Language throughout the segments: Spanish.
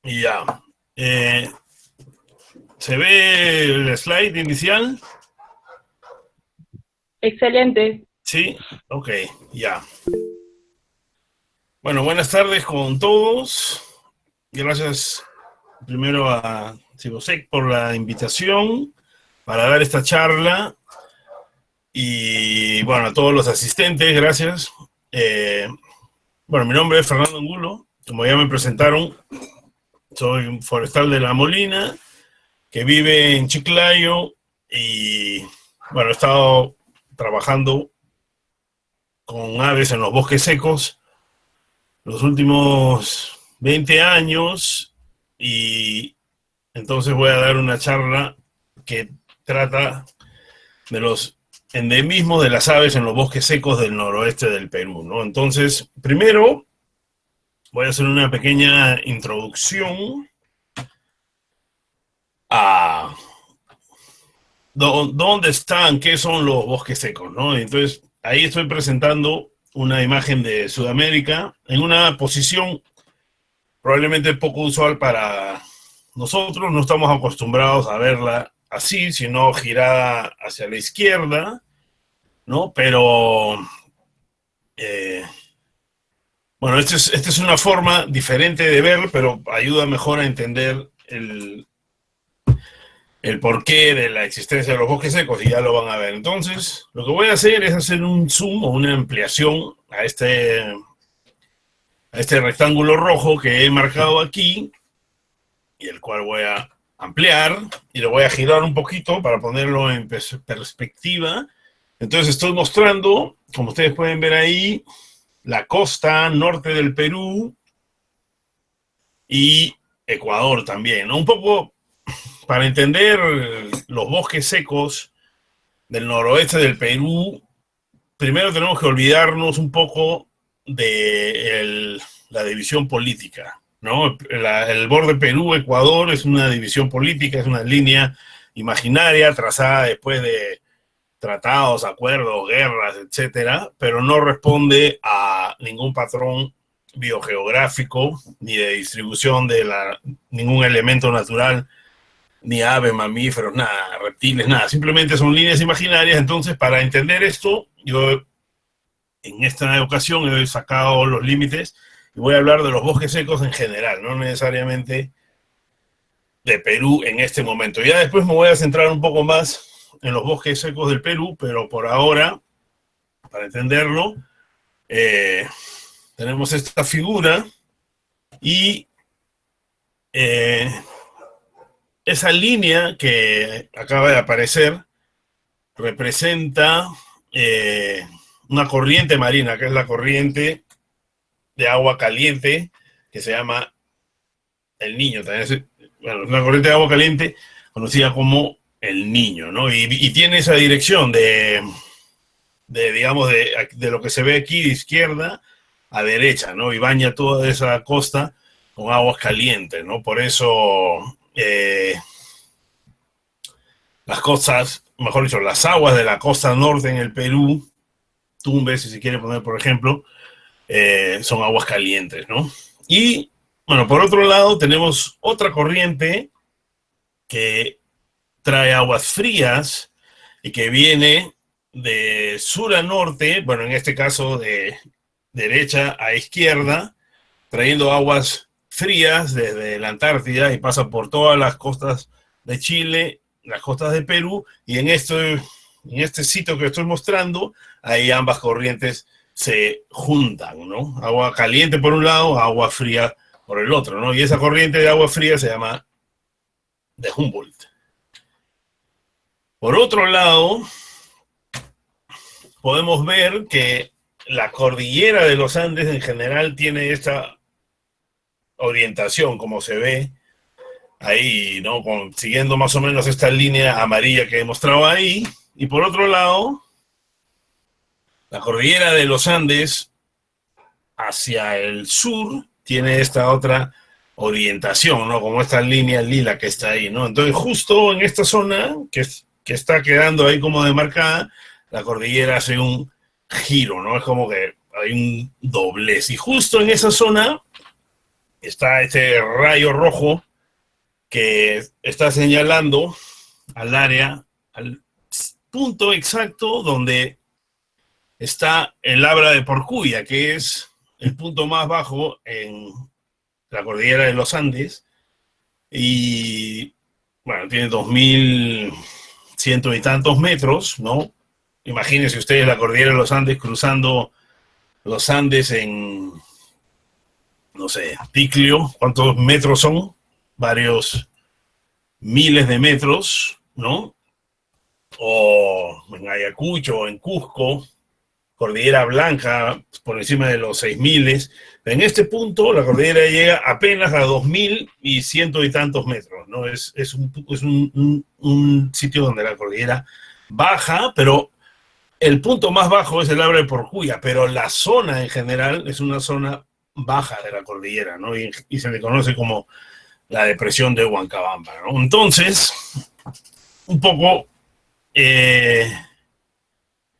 Y ya. Eh, ¿Se ve el slide inicial? Excelente. Sí. Ok, ya. Bueno, buenas tardes con todos. Gracias primero a Cibosec por la invitación para dar esta charla. Y bueno, a todos los asistentes, gracias. Bueno, mi nombre es Fernando Angulo. Como ya me presentaron, soy un forestal de La Molina que vive en Chiclayo y bueno, he estado trabajando con aves en los bosques secos los últimos 20 años y entonces voy a dar una charla que trata de los endemismos de las aves en los bosques secos del noroeste del Perú, ¿no? Entonces, primero voy a hacer una pequeña introducción a dónde están, qué son los bosques secos, ¿no? Entonces, ahí estoy presentando una imagen de Sudamérica en una posición probablemente poco usual para nosotros, no estamos acostumbrados a verla así, sino girada hacia la izquierda, ¿no? Pero, eh, bueno, esta es una forma diferente de ver, pero ayuda mejor a entender el porqué de la existencia de los bosques secos y ya lo van a ver. Entonces, lo que voy a hacer es hacer un zoom o una ampliación a este rectángulo rojo que he marcado aquí y el cual voy a ampliar y lo voy a girar un poquito para ponerlo en perspectiva. Entonces estoy mostrando, como ustedes pueden ver ahí, la costa norte del Perú y Ecuador también, ¿no? Un poco para entender los bosques secos del noroeste del Perú, primero tenemos que olvidarnos un poco de la división política, ¿no? El borde Perú-Ecuador es una división política, es una línea imaginaria trazada después de tratados, acuerdos, guerras, etcétera, pero no responde a ningún patrón biogeográfico ni de distribución de ningún elemento natural, ni aves, mamíferos, nada, reptiles, nada. Simplemente son líneas imaginarias. Entonces, para entender esto, yo en esta ocasión he sacado los límites y voy a hablar de los bosques secos en general, no necesariamente de Perú en este momento. Ya después me voy a centrar un poco más en los bosques secos del Perú, pero por ahora, para entenderlo, eh, tenemos esta figura y eh, esa línea que acaba de aparecer representa una corriente marina, que es la corriente de agua caliente, que se llama el Niño. También es, bueno, una corriente de agua caliente conocida como el Niño, ¿no? Y tiene esa dirección digamos, de lo que se ve aquí de izquierda a derecha, ¿no? Y baña toda esa costa con aguas calientes, ¿no? Por eso las costas, mejor dicho, las aguas de la costa norte en el Perú, Tumbes, si se quiere poner, por ejemplo, son aguas calientes, ¿no? Y, bueno, por otro lado, tenemos otra corriente que trae aguas frías y que viene de sur a norte, bueno, en este caso de derecha a izquierda, trayendo aguas frías desde la Antártida y pasa por todas las costas de Chile, las costas de Perú, y en este sitio que estoy mostrando, ahí ambas corrientes se juntan, ¿no? Agua caliente por un lado, agua fría por el otro, ¿no? Y esa corriente de agua fría se llama de Humboldt. Por otro lado, podemos ver que la cordillera de los Andes en general tiene esta orientación, como se ve ahí, ¿no? Siguiendo más o menos esta línea amarilla que he mostrado ahí. Y por otro lado, la cordillera de los Andes hacia el sur tiene esta otra orientación, ¿no? Como esta línea lila que está ahí, ¿no? Entonces, justo en esta zona que está quedando ahí como demarcada, la cordillera hace un giro, ¿no? Es como que hay un doblez. Y justo en esa zona está este rayo rojo que está señalando al área, al punto exacto donde está el Labra de Porcuya, que es el punto más bajo en la cordillera de los Andes, y bueno, tiene 2100 y tantos metros, ¿no? Imagínense ustedes la cordillera de los Andes cruzando los Andes en, no sé, Ticlio, ¿cuántos metros son? Varios miles de metros, ¿no? O en Ayacucho, o en Cusco, Cordillera Blanca, por encima de los 6000. En este punto, la cordillera llega apenas a 2100 y tantos metros, ¿no? Es un sitio donde la cordillera baja, pero el punto más bajo es el Labra de Porcuya, pero la zona en general es una zona baja de la cordillera, ¿no? Y se le conoce como la depresión de Huancabamba, ¿no? Entonces, un poco,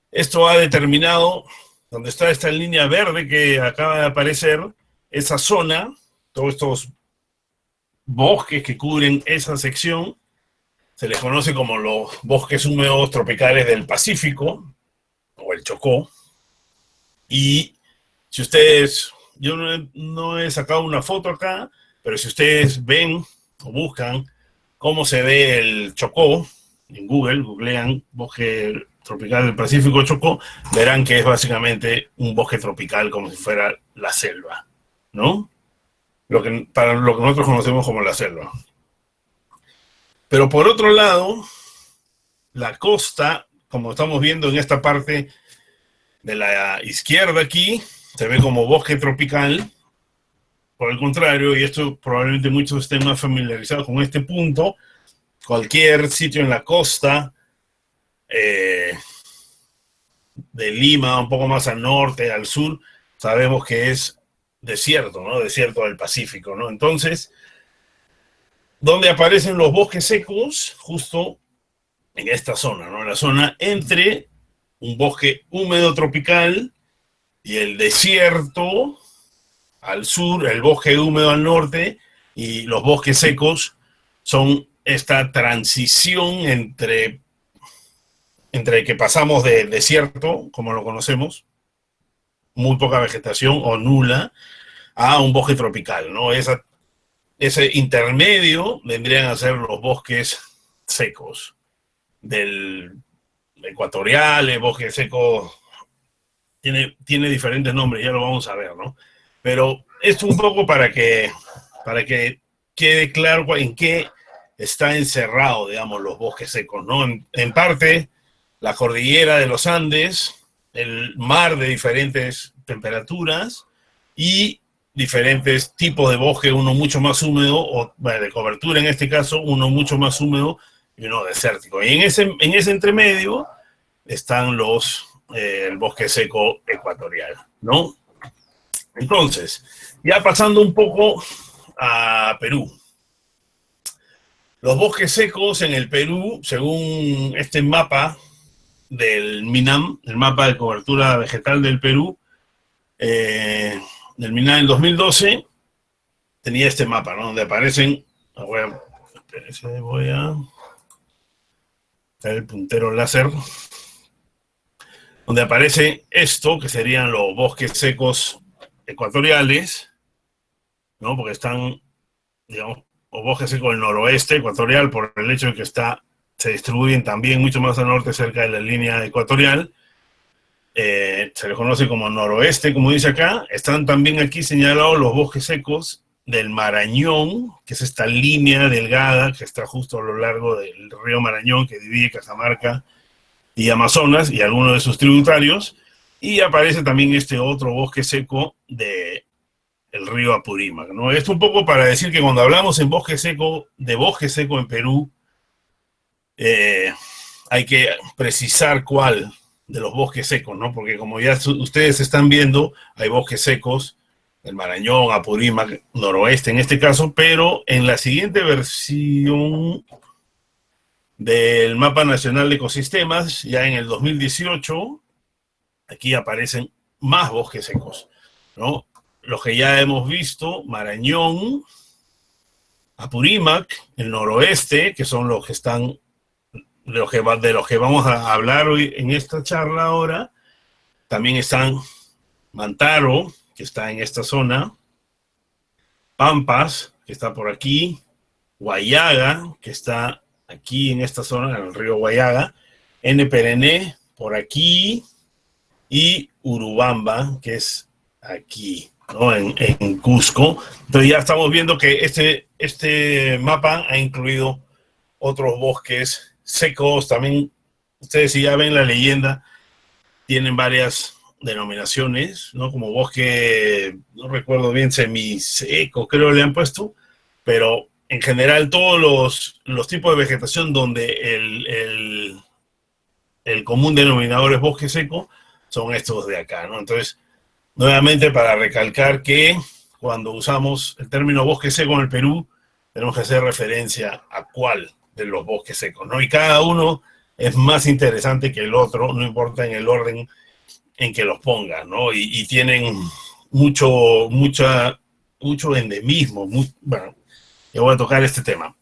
esto ha determinado, donde está esta línea verde que acaba de aparecer, esa zona, todos estos bosques que cubren esa sección, se les conoce como los bosques húmedos tropicales del Pacífico, o el Chocó. Y si ustedes, yo no he sacado una foto acá, pero si ustedes ven o buscan cómo se ve el Chocó en Google, googlean bosque tropical del Pacífico Chocó, verán que es básicamente un bosque tropical como si fuera la selva, ¿no? Para lo que nosotros conocemos como la selva. Pero por otro lado, la costa, como estamos viendo en esta parte de la izquierda aquí, se ve como bosque tropical. Por el contrario, y esto probablemente muchos estén más familiarizados con este punto, cualquier sitio en la costa de Lima, un poco más al norte, al sur, sabemos que es desierto, ¿no? Desierto del Pacífico, ¿no? Entonces, ¿dónde aparecen los bosques secos? Justo en esta zona, ¿no? En la zona entre un bosque húmedo tropical y el desierto al sur, el bosque húmedo al norte, y los bosques secos son esta transición entre que pasamos de desierto, como lo conocemos, muy poca vegetación o nula, a un bosque tropical, ¿no? Ese intermedio vendrían a ser los bosques secos del ecuatorial. El bosque seco tiene diferentes nombres, ya lo vamos a ver, ¿no? Pero esto un poco para que quede claro en qué está encerrado, digamos, los bosques secos, ¿no? En parte, la cordillera de los Andes, el mar de diferentes temperaturas y diferentes tipos de bosque, uno mucho más húmedo, o bueno, de cobertura en este caso, uno mucho más húmedo y uno desértico. Y en ese entremedio están el bosque seco ecuatorial, ¿no? Entonces, ya pasando un poco a Perú. Los bosques secos en el Perú, según este mapa del MINAM, el mapa de cobertura vegetal del Perú, del MINAM en 2012, tenía este mapa, ¿no? Donde aparecen, voy a el puntero láser, donde aparece esto, que serían los bosques secos ecuatoriales, ¿no? Porque están, digamos, los bosques secos del noroeste ecuatorial, por el hecho de que se distribuyen también mucho más al norte, cerca de la línea ecuatorial. Se les conoce como noroeste, como dice acá. Están también aquí señalados los bosques secos del Marañón, que es esta línea delgada que está justo a lo largo del río Marañón, que divide Cajamarca y Amazonas y algunos de sus tributarios. Y aparece también este otro bosque seco del río Apurímac, ¿no? Esto un poco para decir que cuando hablamos de bosque seco en Perú, hay que precisar cuál de los bosques secos, ¿no? Porque como ya ustedes están viendo, hay bosques secos del Marañón, Apurímac, noroeste en este caso, pero en la siguiente versión del Mapa Nacional de Ecosistemas, ya en el 2018, aquí aparecen más bosques secos, ¿no? los que ya hemos visto, Marañón, Apurímac, el noroeste, que son los que están, de los que vamos a hablar hoy en esta charla ahora. También están Mantaro, que está en esta zona, Pampas, que está por aquí, Guayaga, que está aquí en esta zona, en el río Guayaga, N. Perené, por aquí, y Urubamba, que es aquí, ¿no? En Cusco. Entonces ya estamos viendo que este mapa ha incluido otros bosques secos. También, ustedes si ya ven la leyenda, tienen varias denominaciones, ¿no? Como bosque, no recuerdo bien, semiseco, creo le han puesto, pero en general todos los tipos de vegetación donde el común denominador es bosque seco, son estos de acá, ¿no? Entonces, nuevamente para recalcar que cuando usamos el término bosque seco en el Perú, tenemos que hacer referencia a cuál de los bosques secos, ¿no? Y cada uno es más interesante que el otro, no importa en el orden en que los pongan, ¿no? Y tienen mucho endemismo. Bueno, yo voy a tocar este tema.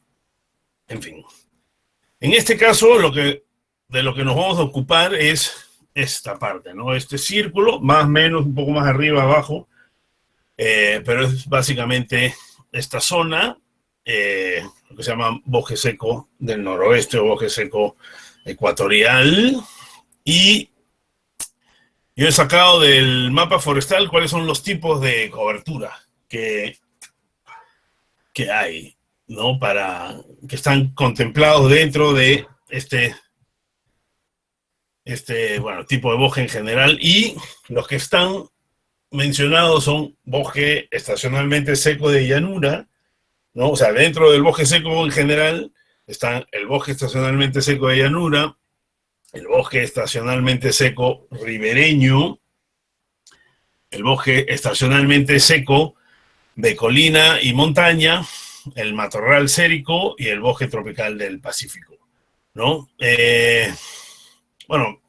En fin. En este caso, de lo que nos vamos a ocupar es esta parte, ¿no? Este círculo, más o menos, un poco más arriba, abajo, pero es básicamente esta zona, lo que se llama bosque seco del noroeste o bosque seco ecuatorial. Y yo he sacado del mapa forestal cuáles son los tipos de cobertura que hay, ¿no? Que están contemplados dentro de este bueno, tipo de bosque en general, y los que están mencionados son bosque estacionalmente seco de llanura, ¿no? O sea, dentro del bosque seco en general están el bosque estacionalmente seco de llanura, el bosque estacionalmente seco ribereño, el bosque estacionalmente seco de colina y montaña, el matorral sérico y el bosque tropical del Pacífico, ¿no? Bueno,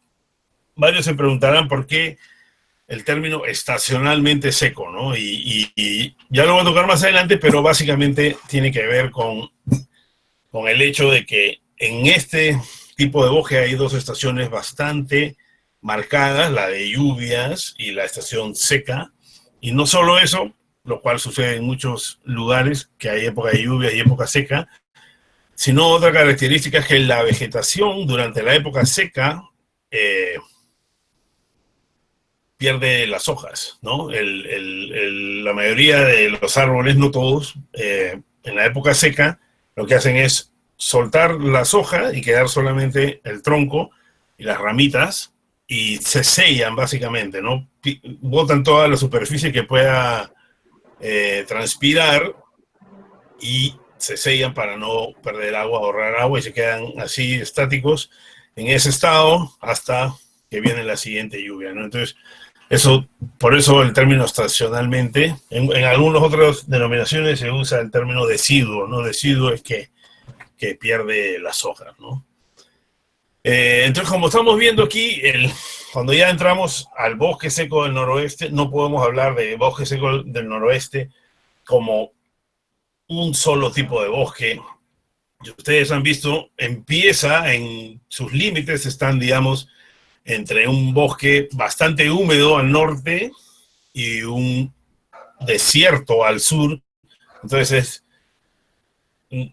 varios se preguntarán por qué el término estacionalmente seco, ¿no? Y ya lo voy a tocar más adelante, pero básicamente tiene que ver con el hecho de que en este tipo de bosque hay dos estaciones bastante marcadas, la de lluvias y la estación seca. Y no solo eso, lo cual sucede en muchos lugares, que hay época de lluvia y época seca, sino otra característica es que la vegetación durante la época seca pierde las hojas, ¿no? La mayoría de los árboles, no todos, en la época seca, lo que hacen es soltar las hojas y quedar solamente el tronco y las ramitas, y se sellan básicamente, ¿no? Botan toda la superficie que pueda transpirar y se sellan para no perder agua, ahorrar agua, y se quedan así estáticos en ese estado hasta que viene la siguiente lluvia, ¿no? Entonces, por eso el término estacionalmente, en algunas otras denominaciones se usa el término deciduo, ¿no? Deciduo es que pierde las hojas, ¿no? Entonces, como estamos viendo aquí, cuando ya entramos al bosque seco del noroeste, no podemos hablar de bosque seco del noroeste como un solo tipo de bosque. Ustedes han visto, empieza en sus límites, están, digamos, entre un bosque bastante húmedo al norte y un desierto al sur. Entonces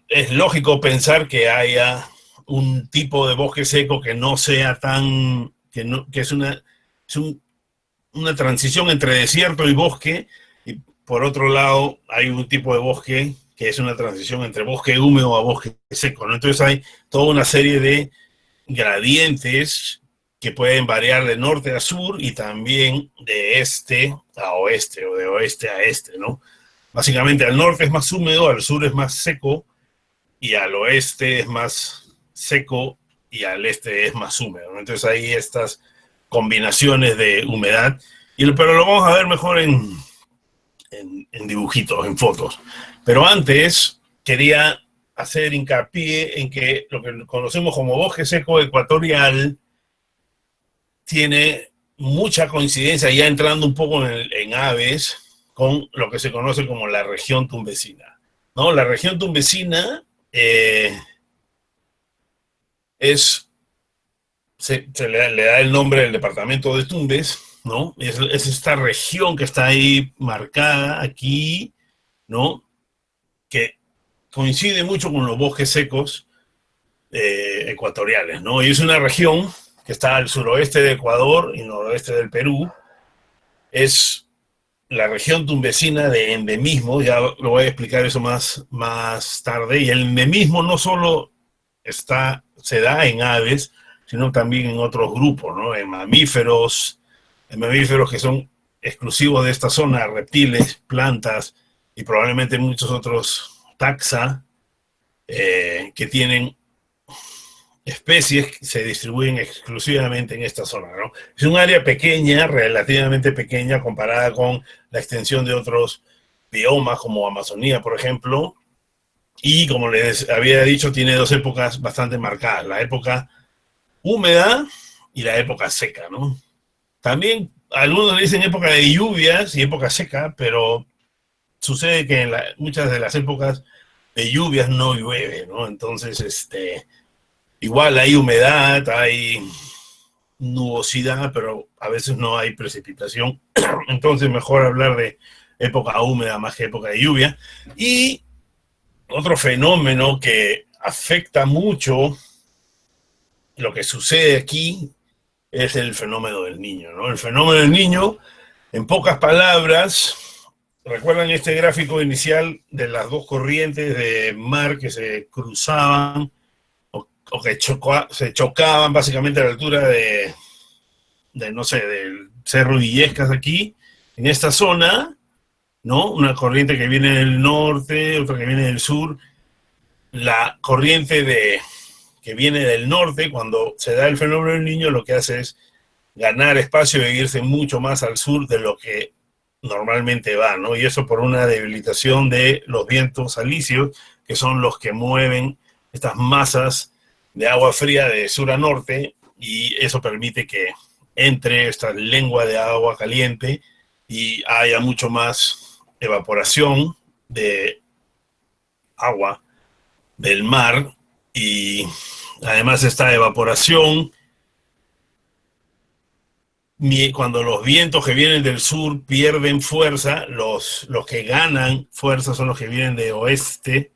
es lógico pensar que haya un tipo de bosque seco que no sea tan, que es una transición entre desierto y bosque, y por otro lado hay un tipo de bosque que es una transición entre bosque húmedo a bosque seco, ¿no? Entonces hay toda una serie de gradientes que pueden variar de norte a sur y también de este a oeste o de oeste a este, ¿no? Básicamente al norte es más húmedo, al sur es más seco, y al oeste es más seco y al este es más húmedo, ¿no? Entonces hay estas combinaciones de humedad, pero lo vamos a ver mejor en dibujitos, en fotos. Pero antes quería hacer hincapié en que lo que conocemos como bosque seco ecuatorial tiene mucha coincidencia, ya entrando un poco en aves, con lo que se conoce como la región tumbesina, ¿no? La región tumbesina le da el nombre del departamento de Tumbes, ¿no? Es esta región que está ahí marcada aquí, ¿no? Que coincide mucho con los bosques secos ecuatoriales, ¿no? Y es una región que está al suroeste de Ecuador y noroeste del Perú. Es la región tumbesina de endemismo, ya lo voy a explicar eso más tarde, y el endemismo no solo se da en aves, sino también en otros grupos, ¿no? En mamíferos que son exclusivos de esta zona, reptiles, plantas y probablemente muchos otros taxa que tienen especies que se distribuyen exclusivamente en esta zona, ¿no? Es un área pequeña, relativamente pequeña, comparada con la extensión de otros biomas, como Amazonía, por ejemplo, y como les había dicho, tiene dos épocas bastante marcadas, la época húmeda y la época seca, ¿no? También algunos le dicen época de lluvias y época seca, pero sucede que en muchas de las épocas de lluvias no llueve, ¿no? Entonces, igual hay humedad, hay nubosidad, pero a veces no hay precipitación. Entonces, mejor hablar de época húmeda más que época de lluvia. Y otro fenómeno que afecta mucho lo que sucede aquí es el fenómeno del niño, ¿no? El fenómeno del niño, en pocas palabras, ¿recuerdan este gráfico inicial de las dos corrientes de mar que se cruzaban o que se chocaban básicamente a la altura de no sé, del Cerro Villescas aquí, en esta zona, ¿no? Una corriente que viene del norte, otra que viene del sur. La corriente que viene del norte, cuando se da el fenómeno del niño, lo que hace es ganar espacio e irse mucho más al sur de lo que normalmente va, ¿no? Y eso por una debilitación de los vientos alisios, que son los que mueven estas masas de agua fría de sur a norte, y eso permite que entre esta lengua de agua caliente y haya mucho más evaporación de agua del mar, y además esta evaporación, cuando los vientos que vienen del sur pierden fuerza, los que ganan fuerza son los que vienen de oeste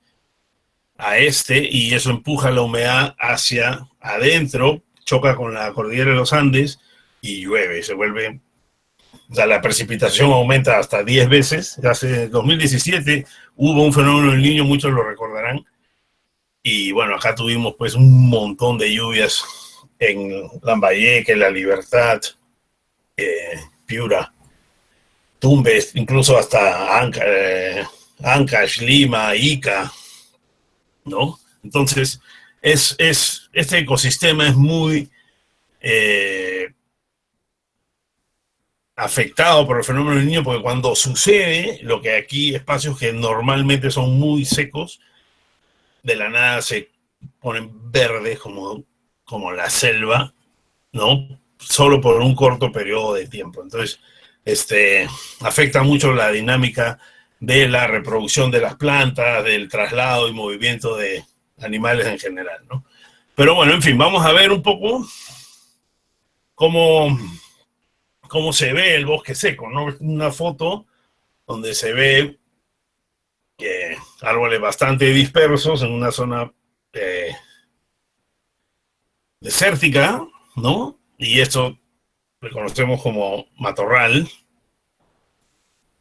a este, y eso empuja la humedad hacia adentro, choca con la cordillera de los Andes y llueve, se vuelve, o sea, la precipitación aumenta hasta 10 veces. Hace 2017 hubo un fenómeno del niño, muchos lo recordarán, y bueno, acá tuvimos pues un montón de lluvias en Lambayeque, La Libertad, Piura, Tumbes, incluso hasta Ancash, Lima, Ica, ¿no? Entonces, este ecosistema es muy afectado por el fenómeno del niño, porque cuando sucede, lo que aquí, espacios que normalmente son muy secos, de la nada se ponen verdes como la selva, ¿no? Solo por un corto periodo de tiempo. Entonces, afecta mucho la dinámica de la reproducción de las plantas, del traslado y movimiento de animales en general, ¿no? Pero bueno, en fin, vamos a ver un poco cómo se ve el bosque seco, ¿no? Una foto donde se ve árboles bastante dispersos en una zona desértica, ¿no? Y esto lo conocemos como matorral.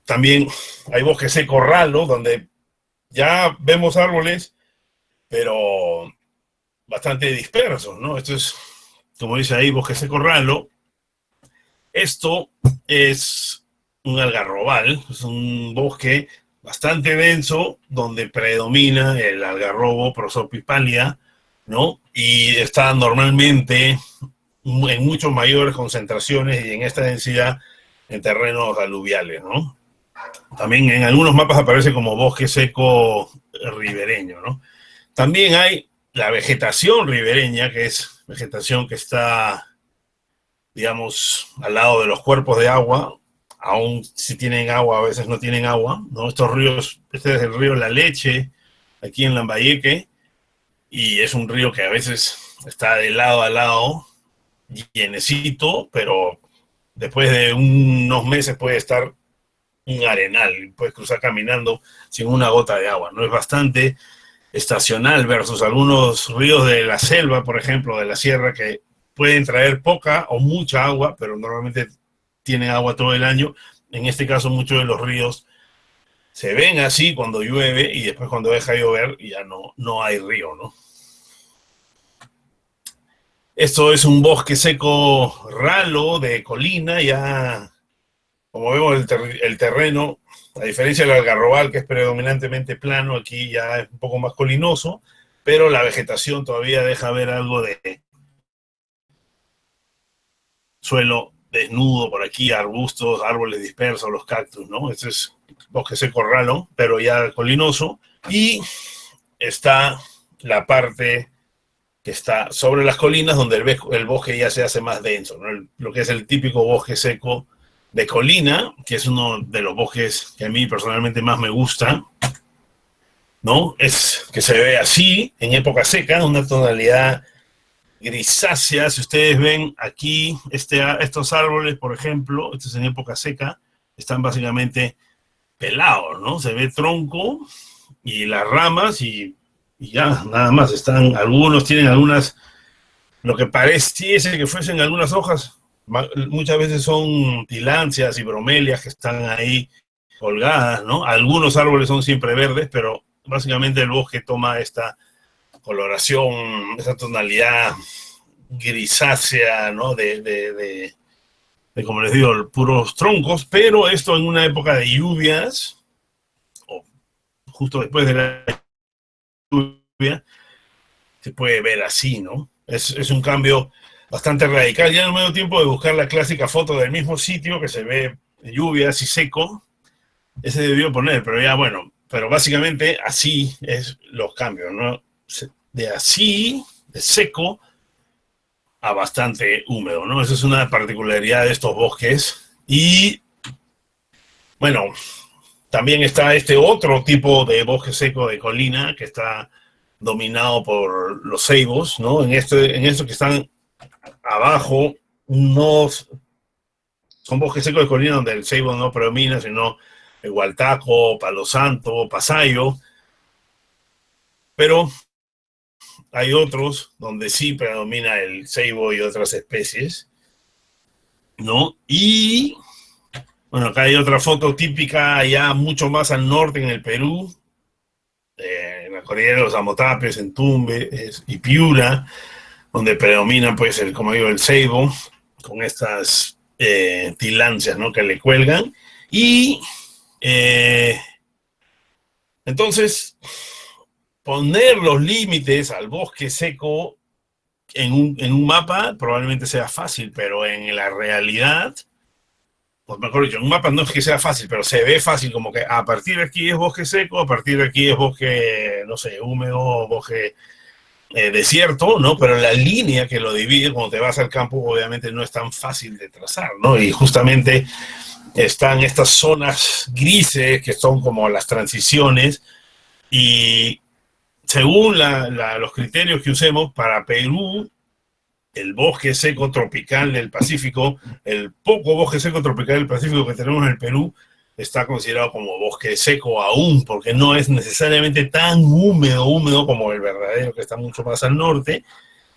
También hay bosque seco ralo, donde ya vemos árboles, pero bastante dispersos, ¿no? Esto es, como dice ahí, bosque seco ralo. Esto es un algarrobal, es un bosque bastante denso, donde predomina el algarrobo Prosopis pálida, ¿no? Y está normalmente en mucho mayores concentraciones y en esta densidad en terrenos aluviales, ¿no? También en algunos mapas aparece como bosque seco ribereño, ¿no? También hay la vegetación ribereña, que es vegetación que está, digamos, al lado de los cuerpos de agua, aún si tienen agua, a veces no tienen agua, ¿no? Estos ríos, este es el río La Leche, aquí en Lambayeque, y es un río que a veces está de lado a lado, llenecito, pero después de unos meses puede estar un arenal, puedes cruzar caminando sin una gota de agua, ¿no? Es bastante estacional versus algunos ríos de la selva, por ejemplo, de la sierra, que pueden traer poca o mucha agua, pero normalmente tienen agua todo el año. En este caso, muchos de los ríos se ven así cuando llueve y después cuando deja de llover ya no hay río, ¿no? Esto es un bosque seco ralo de colina, ya como vemos el terreno, a diferencia del algarrobal, que es predominantemente plano, aquí ya es un poco más colinoso, pero la vegetación todavía deja ver algo de suelo desnudo por aquí, arbustos, árboles dispersos, los cactus, ¿no? Este es bosque seco ralo, pero ya colinoso. Y está la parte que está sobre las colinas, donde el bosque ya se hace más denso, ¿no? Lo que es el típico bosque seco de colina, que es uno de los bosques que a mí personalmente más me gusta, ¿no? Es que se ve así en época seca, una tonalidad grisácea. Si ustedes ven aquí estos árboles, por ejemplo, estos en época seca, están básicamente pelados, ¿no? Se ve tronco y las ramas y ya, nada más. Algunos tienen algunas, lo que pareciese que fuesen algunas hojas, muchas veces son tilancias y bromelias que están ahí colgadas, ¿no? Algunos árboles son siempre verdes, pero básicamente el bosque toma esta coloración, esa tonalidad grisácea, ¿no? De como les digo, puros troncos, pero esto en una época de lluvias, o justo después de la lluvia, se puede ver así, ¿no? Es un cambio bastante radical. Ya no me dio tiempo de buscar la clásica foto del mismo sitio que se ve de lluvias y seco. Ese debió poner, pero ya bueno, pero básicamente así es los cambios, ¿no? De así, de seco, a bastante húmedo, ¿no? Esa es una particularidad de estos bosques. Y, bueno, también está este otro tipo de bosque seco de colina que está dominado por los ceibos, ¿no? En estos que están abajo, son bosques secos de colina donde el ceibo no predomina, sino el hualtaco, palo santo, pasayo, pero hay otros donde sí predomina el ceibo y otras especies, ¿no? Y, bueno, acá hay otra foto típica allá mucho más al norte en el Perú, en la cordillera de los Amotapes, en Tumbes y Piura, donde predomina, pues, como digo, el ceibo, con estas tilancias, ¿no? Que le cuelgan. Y entonces, poner los límites al bosque seco en un mapa probablemente sea fácil, pero en la realidad, pues mejor dicho, en un mapa no es que sea fácil, pero se ve fácil, como que a partir de aquí es bosque seco, a partir de aquí es bosque, no sé, húmedo, bosque desierto, ¿no? Pero la línea que lo divide cuando te vas al campo obviamente no es tan fácil de trazar, ¿no? Y justamente están estas zonas grises que son como las transiciones, y según los criterios que usemos para Perú, el bosque seco tropical del Pacífico, el poco bosque seco tropical del Pacífico que tenemos en el Perú, está considerado como bosque seco aún, porque no es necesariamente tan húmedo como el verdadero, que está mucho más al norte,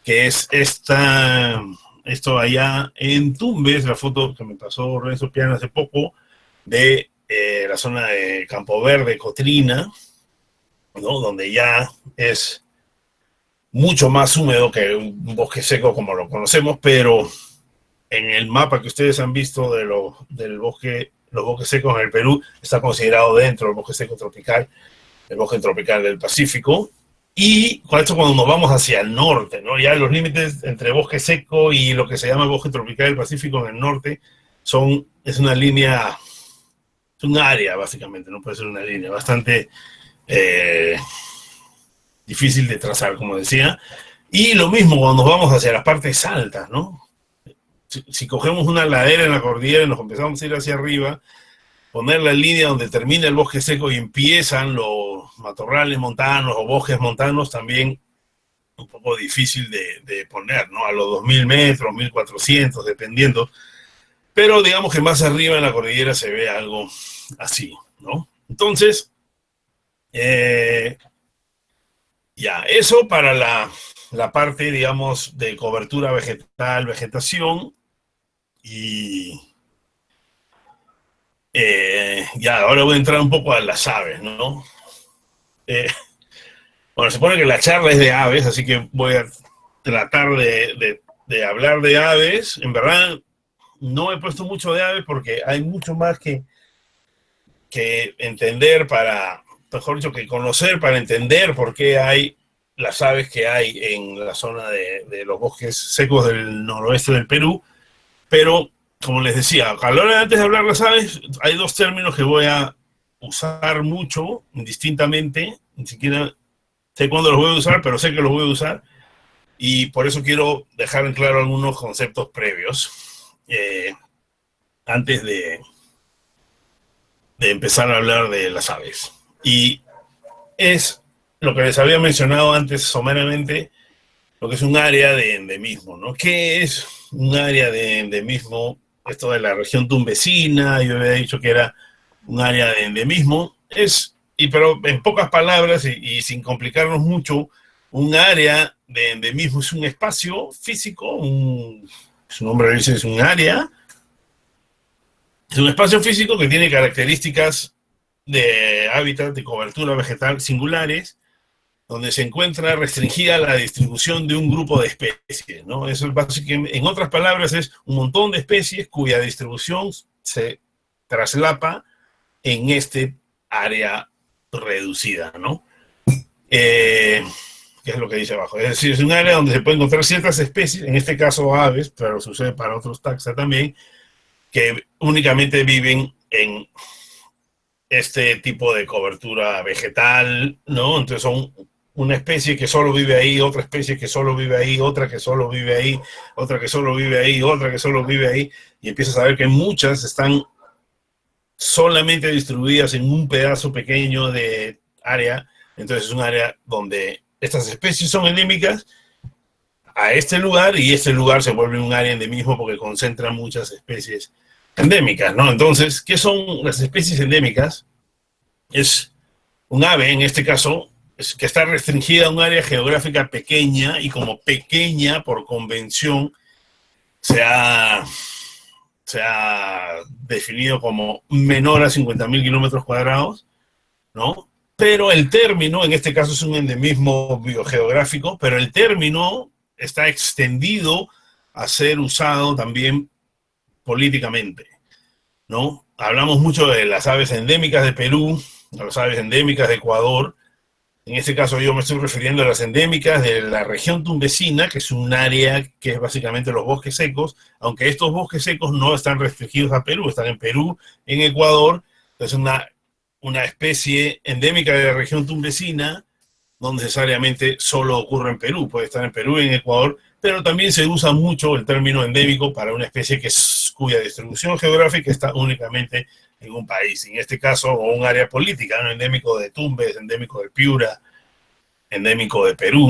que es esto allá en Tumbes, la foto que me pasó Renzo Piana hace poco, de la zona de Campo Verde, Cotrina, ¿no? Donde ya es mucho más húmedo que un bosque seco como lo conocemos, pero en el mapa que ustedes han visto de los bosques secos en el Perú, está considerado dentro del bosque seco tropical, el bosque tropical del Pacífico. Y con esto, cuando nos vamos hacia el norte, ¿no? Ya los límites entre bosque seco y lo que se llama el bosque tropical del Pacífico en el norte es una línea, es un área básicamente, no puede ser una línea bastante difícil de trazar, como decía. Y lo mismo cuando nos vamos hacia las partes altas, ¿no? si cogemos una ladera en la cordillera y nos empezamos a ir hacia arriba, poner la línea donde termina el bosque seco y empiezan los matorrales montanos o bosques montanos, también un poco difícil de poner, ¿no? A los 2000 metros, 1400, dependiendo. Pero digamos que más arriba en la cordillera se ve algo así, ¿no? Entonces, ya, eso para la parte, digamos, de cobertura vegetal, vegetación. Y ya, ahora voy a entrar un poco a las aves, ¿no? Bueno, se supone que la charla es de aves, así que voy a tratar de hablar de aves. En verdad, no he puesto mucho de aves porque hay mucho más que entender para, mejor dicho, que conocer para entender por qué hay las aves que hay en la zona de los bosques secos del noroeste del Perú. Pero, como les decía, antes de hablar de las aves, hay dos términos que voy a usar mucho, indistintamente, ni siquiera sé cuándo los voy a usar, pero sé que los voy a usar, y por eso quiero dejar en claro algunos conceptos previos antes de empezar a hablar de las aves. Y es lo que les había mencionado antes someramente, lo que es un área de endemismo, ¿no? ¿Qué es un área de endemismo? Esto de la región tumbesina, yo había dicho que era un área de endemismo, pero en pocas palabras y sin complicarnos mucho, un área de endemismo es un espacio físico, su nombre dice, es un área, es un espacio físico que tiene características de hábitat, de cobertura vegetal singulares, donde se encuentra restringida la distribución de un grupo de especies, ¿no? Eso es básicamente, en otras palabras, es un montón de especies cuya distribución se traslapa en este área reducida, ¿no? ¿Qué es lo que dice abajo? Es decir, es un área donde se pueden encontrar ciertas especies, en este caso aves, pero sucede para otros taxa también, que únicamente viven en este tipo de cobertura vegetal, ¿no? Entonces son una especie que solo vive ahí, otra especie que solo vive ahí, otra que solo vive ahí, otra que solo vive ahí, otra que solo vive ahí, y empiezas a ver que muchas están solamente distribuidas en un pedazo pequeño de área. Entonces es un área donde estas especies son endémicas a este lugar, y este lugar se vuelve un área endemismo porque concentra muchas especies endémicas, ¿no? Entonces, ¿qué son las especies endémicas? Es un ave, en este caso, que está restringida a un área geográfica pequeña, y como pequeña por convención se ha definido como menor a 50.000 kilómetros cuadrados, ¿no? Pero el término, en este caso es un endemismo biogeográfico, pero el término está extendido a ser usado también políticamente, ¿no? Hablamos mucho de las aves endémicas de Perú, de las aves endémicas de Ecuador. En este caso yo me estoy refiriendo a las endémicas de la región tumbesina, que es un área que es básicamente los bosques secos, aunque estos bosques secos no están restringidos a Perú, están en Perú, en Ecuador. Es una especie endémica de la región tumbesina, no necesariamente solo ocurre en Perú, puede estar en Perú y en Ecuador, pero también se usa mucho el término endémico para una especie cuya distribución geográfica está únicamente en un país, en este caso, o un área política, ¿no? Endémico de Tumbes, endémico de Piura, endémico de Perú,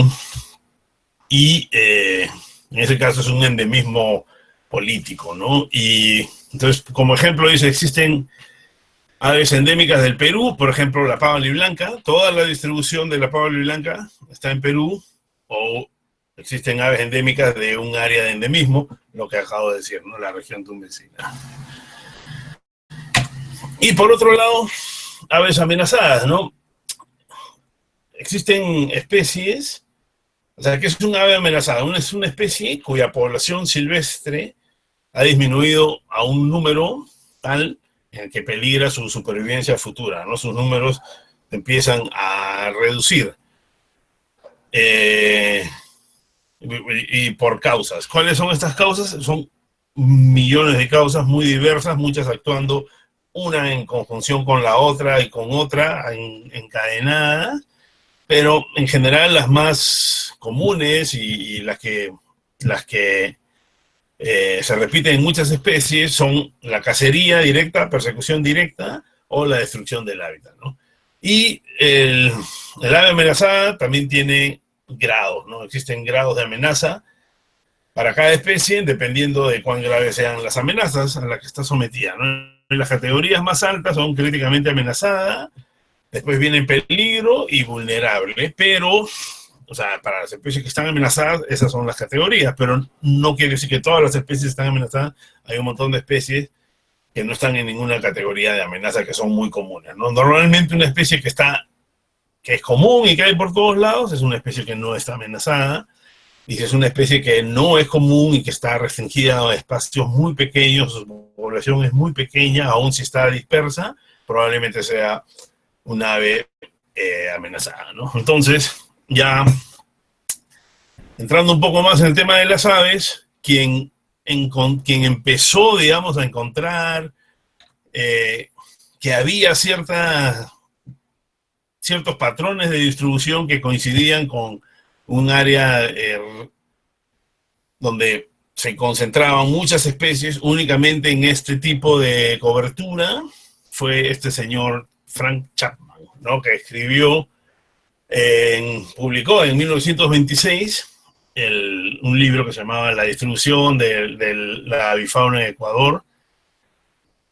y en ese caso es un endemismo político, ¿no? Y entonces, como ejemplo, dice, existen aves endémicas del Perú, por ejemplo, la pava blanca, toda la distribución de la pava blanca está en Perú, o existen aves endémicas de un área de endemismo, lo que acabo de decir, ¿no? La región tumbesina. Y por otro lado, aves amenazadas, ¿no? Existen especies, o sea, ¿qué es un ave amenazada? Es una especie cuya población silvestre ha disminuido a un número tal en el que peligra su supervivencia futura, ¿no? Sus números empiezan a reducir. Y por causas. ¿Cuáles son estas causas? Son millones de causas muy diversas, muchas actuando una en conjunción con la otra y con otra encadenada, pero en general las más comunes y las que se repiten en muchas especies, son la cacería directa, persecución directa o la destrucción del hábitat, ¿no? Y el ave amenazada también tiene grados, ¿no? Existen grados de amenaza para cada especie, dependiendo de cuán graves sean las amenazas a las que está sometida, ¿no? Las categorías más altas son críticamente amenazada, después viene en peligro y vulnerable, pero, o sea, para las especies que están amenazadas, esas son las categorías, pero no quiere decir que todas las especies están amenazadas. Hay un montón de especies que no están en ninguna categoría de amenaza, que son muy comunes, ¿no? Normalmente una especie que es común y que hay por todos lados es una especie que no está amenazada, y si es una especie que no es común y que está restringida a espacios muy pequeños, su población es muy pequeña, aún si está dispersa, probablemente sea un ave amenazada, ¿no? Entonces, ya entrando un poco más en el tema de las aves, quien empezó, digamos, a encontrar que había ciertos patrones de distribución que coincidían con un área donde se concentraban muchas especies únicamente en este tipo de cobertura, fue este señor Frank Chapman, ¿no? Que publicó en 1926 un libro que se llamaba La distribución de la avifauna en Ecuador,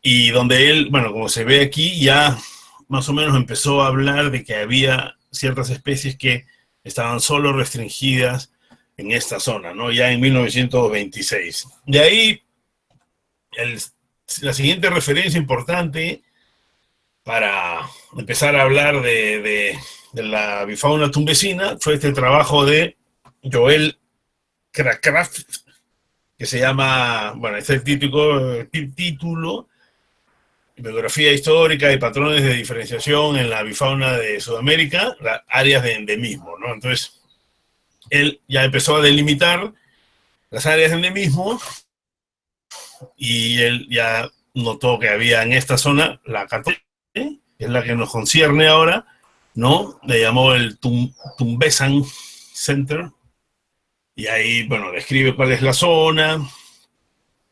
y donde él, bueno, como se ve aquí, ya más o menos empezó a hablar de que había ciertas especies que estaban solo restringidas en esta zona, ¿no? Ya en 1926. De ahí, la siguiente referencia importante para empezar a hablar de la avifauna tumbesina fue este trabajo de Joel Cracraft, que se llama, bueno, este es el título, Bibliografía histórica y patrones de diferenciación en la avifauna de Sudamérica, las áreas de endemismo, ¿no? Entonces, él ya empezó a delimitar las áreas de endemismo y él ya notó que había en esta zona la que es la que nos concierne ahora, ¿no? Le llamó el Tumbesan Center, y ahí, bueno, describe cuál es la zona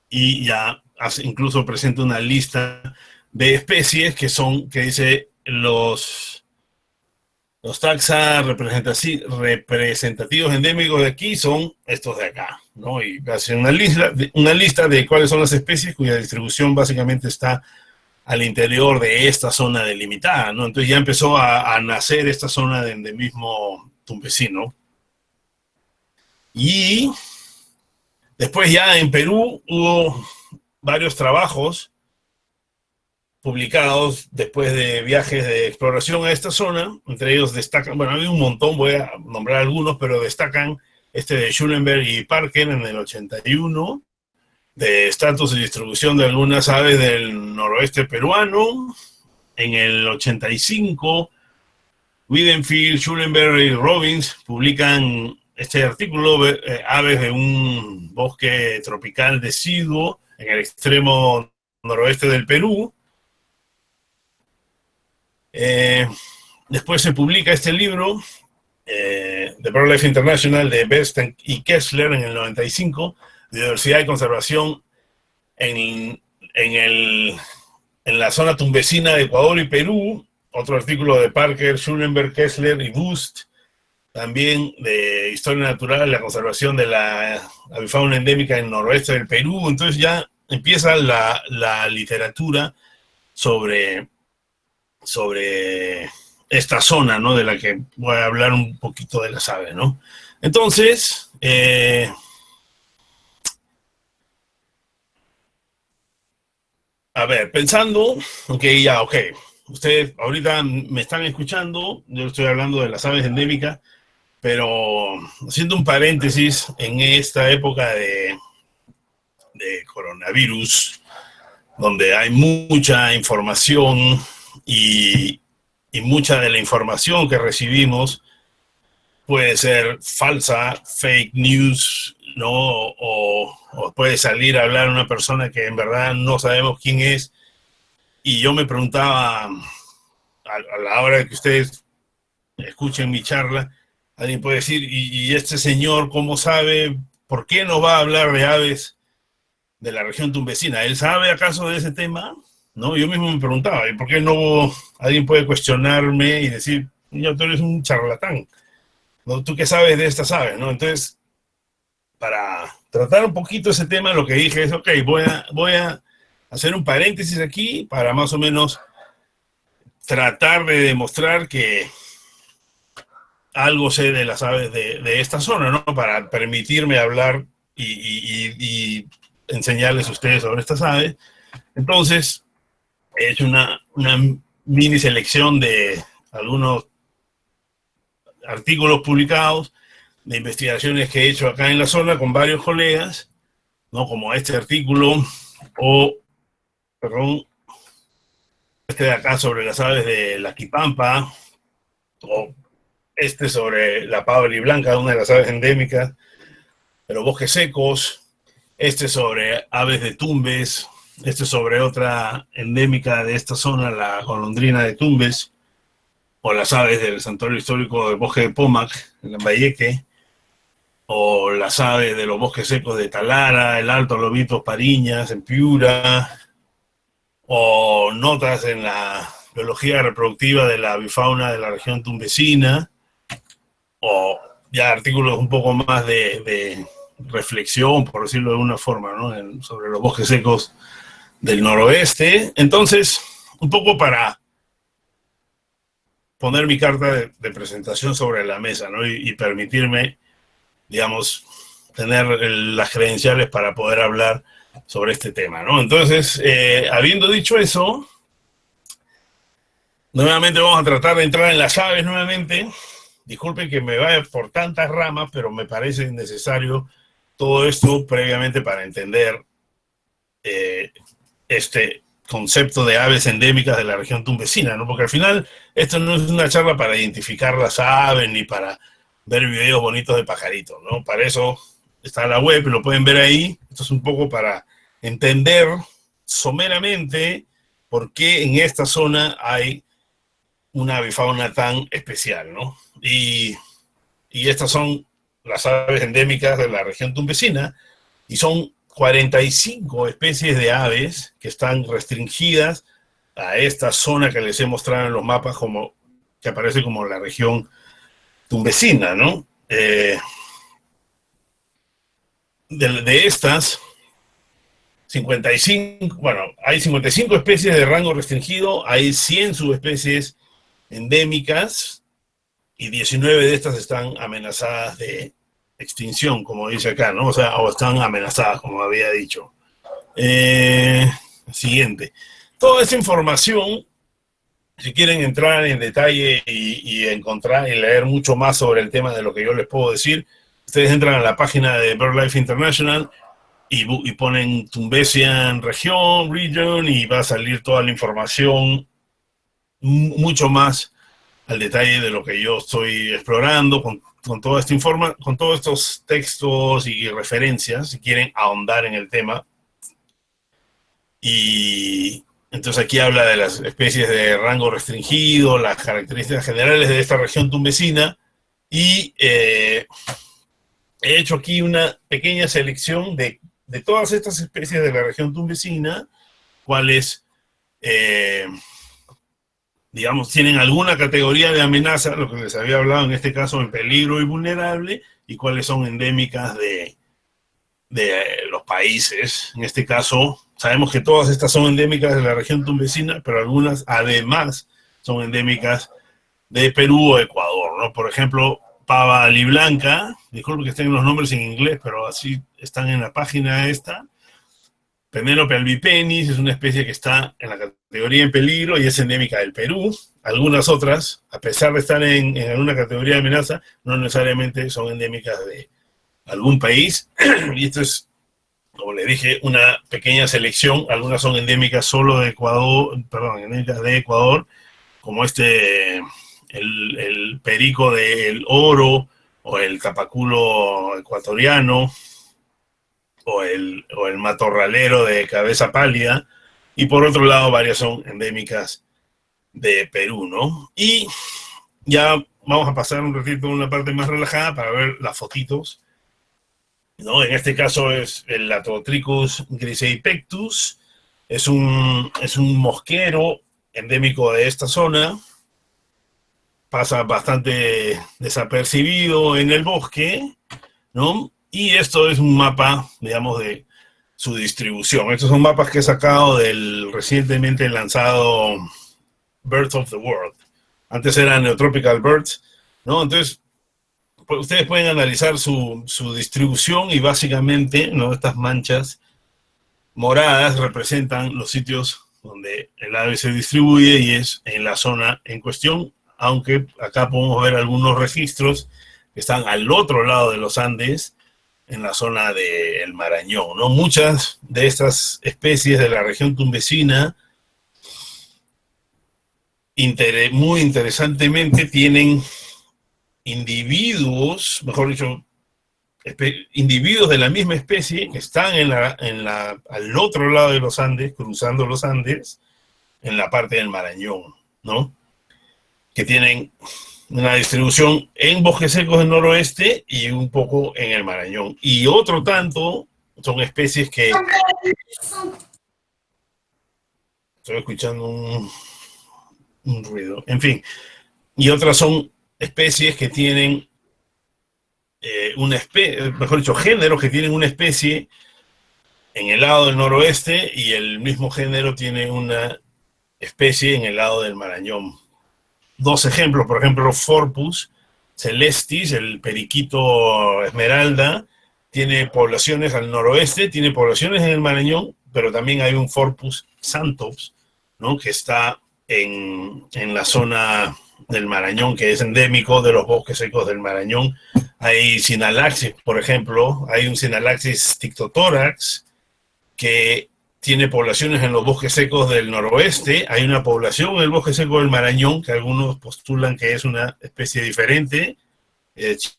y ya incluso presenta una lista de especies que dice los taxa representativos endémicos de aquí son estos de acá, ¿no? Y hace una lista de cuáles son las especies cuya distribución básicamente está al interior de esta zona delimitada, ¿no? Entonces ya empezó a nacer esta zona de endemismo tumbesino. Y después ya en Perú hubo varios trabajos publicados después de viajes de exploración a esta zona. Entre ellos destacan, bueno, hay un montón, voy a nombrar algunos, pero destacan este de Schulenberg y Parker en el 81, de estatus y distribución de algunas aves del noroeste peruano. En el 85, Wiedenfield, Schulenberg y Robbins publican este artículo, aves de un bosque tropical deciduo en el extremo noroeste del Perú. Después se publica este libro, The BirdLife International, de Best y Kessler en el 95, Diversidad y Conservación en la zona tumbesina de Ecuador y Perú. Otro artículo de Parker, Schulenberg, Kessler y Boost, también de Historia Natural, la conservación de la avifauna endémica en el noroeste del Perú. Entonces ya empieza la literatura sobre esta zona, ¿no? De la que voy a hablar un poquito de las aves, ¿no? Entonces, a ver, pensando, ok, ustedes ahorita me están escuchando, yo estoy hablando de las aves endémicas, pero haciendo un paréntesis, en esta época de coronavirus, donde hay mucha información y mucha de la información que recibimos puede ser falsa, fake news, ¿no? O puede salir a hablar una persona que en verdad no sabemos quién es. Y yo me preguntaba, a la hora de que ustedes escuchen mi charla, alguien puede decir, ¿y este señor cómo sabe? ¿Por qué nos va a hablar de aves de la región tumbesina. ¿Él sabe acaso de ese tema? ¿No? Yo mismo me preguntaba, ¿y por qué no alguien puede cuestionarme y decir, niño, tú eres un charlatán? ¿No? ¿Tú qué sabes de estas aves? ¿No? Entonces, para tratar un poquito ese tema, lo que dije es, ok, voy a hacer un paréntesis aquí para más o menos tratar de demostrar que algo sé de las aves de esta zona, ¿no? Para permitirme hablar y enseñarles a ustedes sobre estas aves. Entonces, he hecho una mini selección de algunos artículos publicados, de investigaciones que he hecho acá en la zona con varios colegas, ¿no? Como este artículo, o, perdón, este de acá sobre las aves de la Quipampa, o este sobre la pavia blanca, una de las aves endémicas de los bosques secos, este sobre aves de Tumbes, este sobre otra endémica de esta zona, la golondrina de Tumbes, o las aves del santuario histórico del bosque de Pomac, en Lambayeque, o las aves de los bosques secos de Talara, el Alto Lobito Pariñas, en Piura, o notas en la biología reproductiva de la avifauna de la región tumbesina, o ya artículos un poco más de reflexión, por decirlo de alguna forma, ¿no? Sobre los bosques secos del noroeste. Entonces, un poco para poner mi carta de presentación sobre la mesa, ¿no? Y permitirme, digamos, tener las credenciales para poder hablar sobre este tema, ¿no? Entonces, habiendo dicho eso, nuevamente vamos a tratar de entrar en las aves nuevamente. Disculpen que me vaya por tantas ramas, pero me parece necesario todo esto previamente para entender este concepto de aves endémicas de la región tumbesina, ¿no? Porque al final esto no es una charla para identificar las aves ni para ver videos bonitos de pajaritos, ¿no? Para eso está la web, lo pueden ver ahí. Esto es un poco para entender someramente por qué en esta zona hay una avifauna tan especial, ¿no? Y estas son las aves endémicas de la región tumbesina, y son 45 especies de aves que están restringidas a esta zona que les he mostrado en los mapas, como que aparece como la región tumbesina, ¿no? De estas 55, bueno, hay 55 especies de rango restringido, hay 100 subespecies endémicas, y 19 de estas están amenazadas de extinción, como dice acá, ¿no? O sea, o están amenazadas, como había dicho. Siguiente. Toda esta información, si quieren entrar en detalle y encontrar y leer mucho más sobre el tema de lo que yo les puedo decir, ustedes entran a la página de BirdLife International y ponen Tumbesian region, y va a salir toda la información mucho más al detalle de lo que yo estoy explorando con toda esta con todos estos textos y referencias, si quieren ahondar en el tema. Y entonces aquí habla de las especies de rango restringido, las características generales de esta región tumbesina, y he hecho aquí una pequeña selección de todas estas especies de la región tumbesina, cuáles digamos, tienen alguna categoría de amenaza, lo que les había hablado en este caso, en peligro y vulnerable, y cuáles son endémicas de los países. En este caso, sabemos que todas estas son endémicas de la región tumbesina, pero algunas además son endémicas de Perú o Ecuador, ¿no? Por ejemplo, pava aliblanca, disculpen que estén los nombres en inglés, pero así están en la página esta. Penélope albipenis es una especie que está en la categoría en peligro y es endémica del Perú. Algunas otras, a pesar de estar en alguna categoría de amenaza, no necesariamente son endémicas de algún país. Y esto es, como les dije, una pequeña selección. Algunas son endémicas solo de Ecuador, perdón, endémicas de Ecuador, como el perico del oro, o el tapaculo ecuatoriano, o el matorralero de cabeza pálida, y por otro lado varias son endémicas de Perú, ¿no? Y ya vamos a pasar un ratito a una parte más relajada para ver las fotitos ¿no? En este caso es el Latotricus griseipectus, es un mosquero endémico de esta zona, pasa bastante desapercibido en el bosque, ¿no? Y esto es un mapa, digamos, de su distribución. Estos son mapas que he sacado del recientemente lanzado Birds of the World. Antes eran Neotropical Birds, ¿no? Entonces, pues ustedes pueden analizar su distribución y básicamente, ¿no? Estas manchas moradas representan los sitios donde el ave se distribuye y es en la zona en cuestión, aunque acá podemos ver algunos registros que están al otro lado de los Andes, en la zona del Marañón, ¿no? Muchas de estas especies de la región tumbesina, muy interesantemente, tienen individuos, mejor dicho, individuos de la misma especie que están al otro lado de los Andes, cruzando los Andes, en la parte del Marañón, ¿no? Que tienen una distribución en bosques secos del noroeste y un poco en el Marañón. Y otro tanto son especies que... Estoy escuchando un ruido. En fin. Y otras son especies que tienen mejor dicho, géneros que tienen una especie en el lado del noroeste y el mismo género tiene una especie en el lado del Marañón. Dos ejemplos, por ejemplo, Forpus celestis, el periquito esmeralda, tiene poblaciones al noroeste, tiene poblaciones en el Marañón, pero también hay un Forpus xanthops, ¿no? Que está en la zona del Marañón, que es endémico de los bosques secos del Marañón. Hay Sinalaxis, por ejemplo, hay un Sinalaxis tictotórax que tiene poblaciones en los bosques secos del noroeste, hay una población en el bosque seco del Marañón, que algunos postulan que es una especie diferente,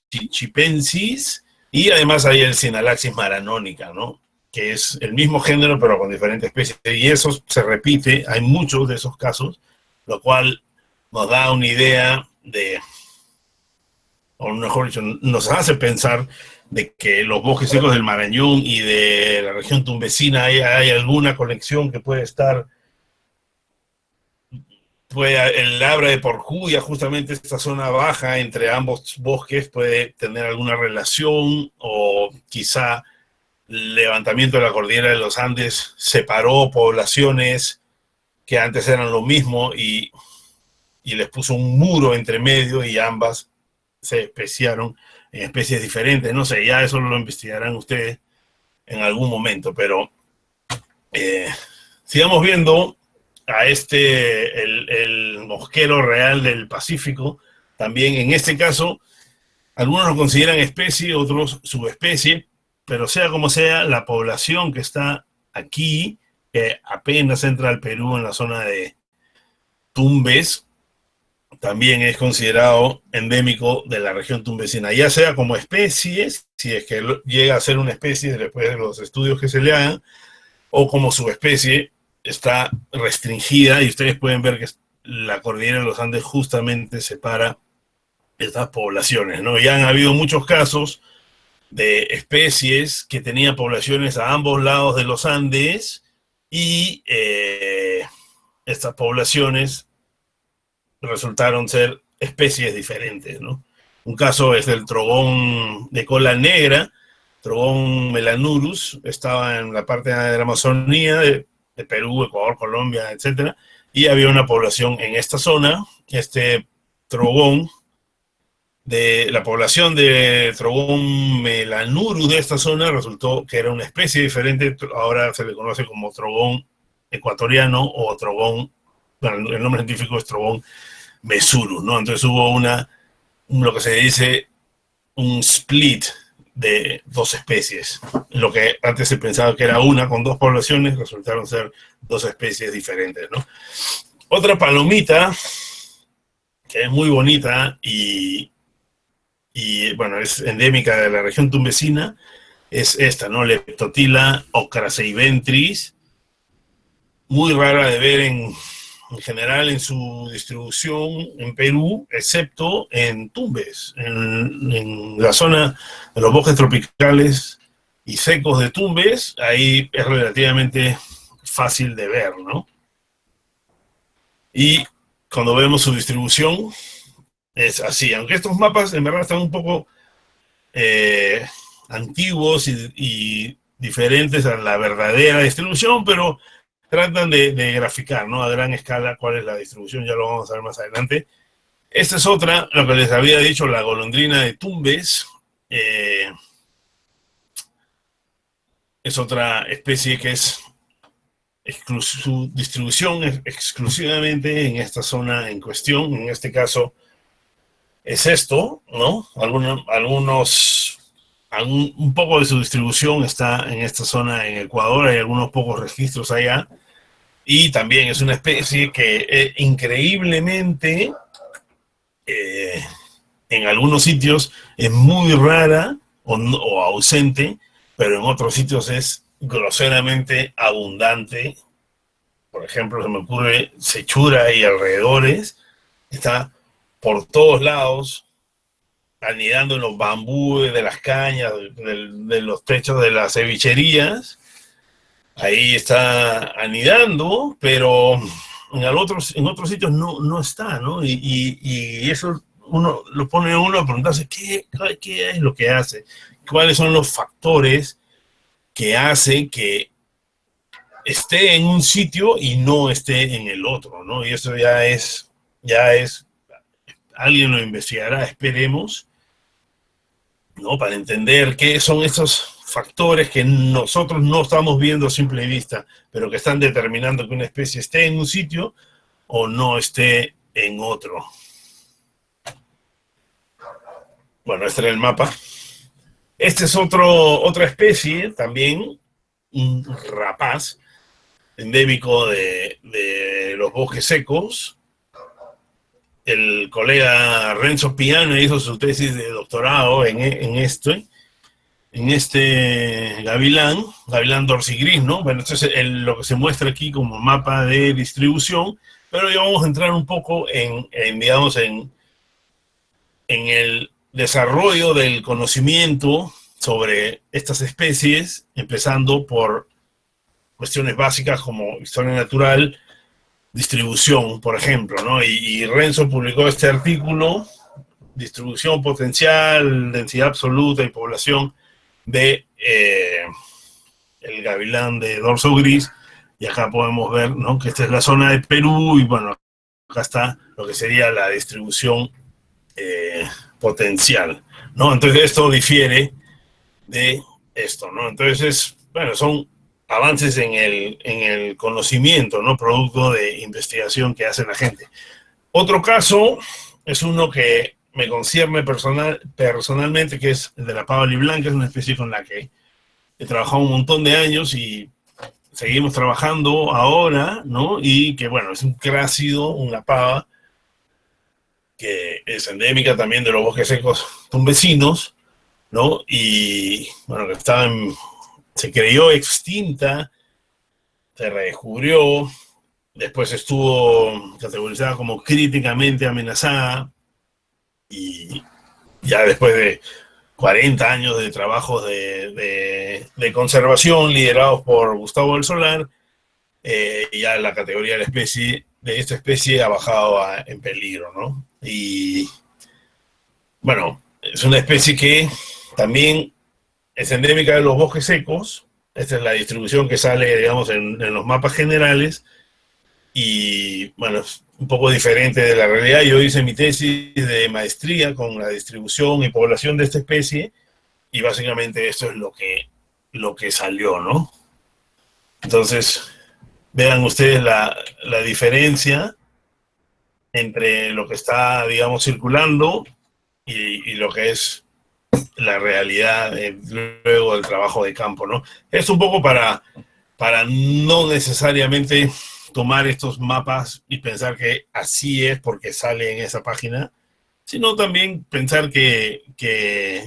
Chipensis, y además hay el Sinalaxis maranónica, ¿no? Que es el mismo género pero con diferentes especies, y eso se repite, hay muchos de esos casos, lo cual nos da una idea de, o mejor dicho, nos hace pensar de que los bosques secos del Marañón y de la región tumbesina hay alguna conexión que puede estar, el Abra de Porcuya, justamente esta zona baja entre ambos bosques, puede tener alguna relación, o quizá el levantamiento de la cordillera de los Andes separó poblaciones que antes eran lo mismo y les puso un muro entre medio y ambas se especiaron en especies diferentes. No sé, ya eso lo investigarán ustedes en algún momento, pero sigamos viendo a el mosquero real del Pacífico. También en este caso, algunos lo consideran especie, otros subespecie, pero sea como sea, la población que está aquí, que apenas entra al Perú en la zona de Tumbes, también es considerado endémico de la región tumbesina, ya sea como especie, si es que llega a ser una especie después de los estudios que se le hagan, o como subespecie, está restringida, y ustedes pueden ver que la cordillera de los Andes justamente separa estas poblaciones, ¿no? Ya han habido muchos casos de especies que tenían poblaciones a ambos lados de los Andes, y estas poblaciones resultaron ser especies diferentes, ¿no? Un caso es el trogón de cola negra, Trogón melanurus, estaba en la parte de la Amazonía, de Perú, Ecuador, Colombia, etcétera, y había una población en esta zona. Este trogón, de la población de Trogón melanurus de esta zona, resultó que era una especie diferente, ahora se le conoce como trogón ecuatoriano o trogón, bueno, el nombre científico es Trogón mesurus, ¿no? Entonces hubo lo que se dice un split de dos especies. Lo que antes se pensaba que era una con dos poblaciones, resultaron ser dos especies diferentes, ¿no? Otra palomita que es muy bonita y bueno, es endémica de la región tumbesina, es esta, ¿no? Leptotila ocraceiventris, muy rara de ver en general en su distribución en Perú, excepto en Tumbes, en la zona de los bosques tropicales y secos de Tumbes, ahí es relativamente fácil de ver, ¿no? Y cuando vemos su distribución, es así. Aunque estos mapas en verdad están un poco antiguos y diferentes a la verdadera distribución, pero tratan de graficar, ¿no? A gran escala cuál es la distribución, ya lo vamos a ver más adelante. Esta es otra, lo que les había dicho, la golondrina de Tumbes. Es otra especie que es su distribución es exclusivamente en esta zona en cuestión. En este caso es esto, ¿no? Un poco de su distribución está en esta zona en Ecuador, hay algunos pocos registros allá, y también es una especie que increíblemente en algunos sitios es muy rara o ausente, pero en otros sitios es groseramente abundante. Por ejemplo, se me ocurre Sechura y alrededores, está por todos lados, anidando en los bambúes de las cañas, de los techos de las cevicherías. Ahí está anidando, pero en otros sitios no está, ¿no? Y eso lo pone uno a preguntarse qué es lo que hace, cuáles son los factores que hacen que esté en un sitio y no esté en el otro, ¿no? Y eso ya es, alguien lo investigará, esperemos, ¿no? Para entender qué son esos factores que nosotros no estamos viendo a simple vista, pero que están determinando que una especie esté en un sitio o no esté en otro. Bueno, este era el mapa. Este es otra especie, también un rapaz endémico de los bosques secos. El colega Renzo Piana hizo su tesis de doctorado en este gavilán dorsigris, ¿no? Bueno, esto es lo que se muestra aquí como mapa de distribución, pero ya vamos a entrar un poco en el desarrollo del conocimiento sobre estas especies, empezando por cuestiones básicas como historia natural, distribución, por ejemplo, ¿no? Y Renzo publicó este artículo, distribución potencial, densidad absoluta y población de el gavilán de dorso gris, y acá podemos ver, ¿no?, que esta es la zona de Perú, y bueno, acá está lo que sería la distribución potencial, ¿no? Entonces esto difiere de esto, ¿no? Entonces, bueno, son avances en el conocimiento, ¿no?, producto de investigación que hace la gente. Otro caso es uno que me concierne personalmente, que es el de la pava blanca. Es una especie con la que he trabajado un montón de años y seguimos trabajando ahora, ¿no? Y que, bueno, es un crácido, una pava que es endémica también de los bosques secos tumbesinos, ¿no? Y, bueno, que se creyó extinta, se redescubrió, después estuvo categorizada como críticamente amenazada, y ya después de 40 años de trabajos de conservación liderados por Gustavo del Solar, ya la categoría de esta especie ha bajado en peligro, ¿no? Y bueno, es una especie que también es endémica de los bosques secos. Esta es la distribución que sale, digamos, en los mapas generales, y bueno, es un poco diferente de la realidad. Yo hice mi tesis de maestría con la distribución y población de esta especie, y básicamente esto es lo que salió, ¿no? Entonces, vean ustedes la diferencia entre lo que está, digamos, circulando y lo que es la realidad luego del trabajo de campo, ¿no? Es un poco para no necesariamente tomar estos mapas y pensar que así es porque sale en esa página, sino también pensar que te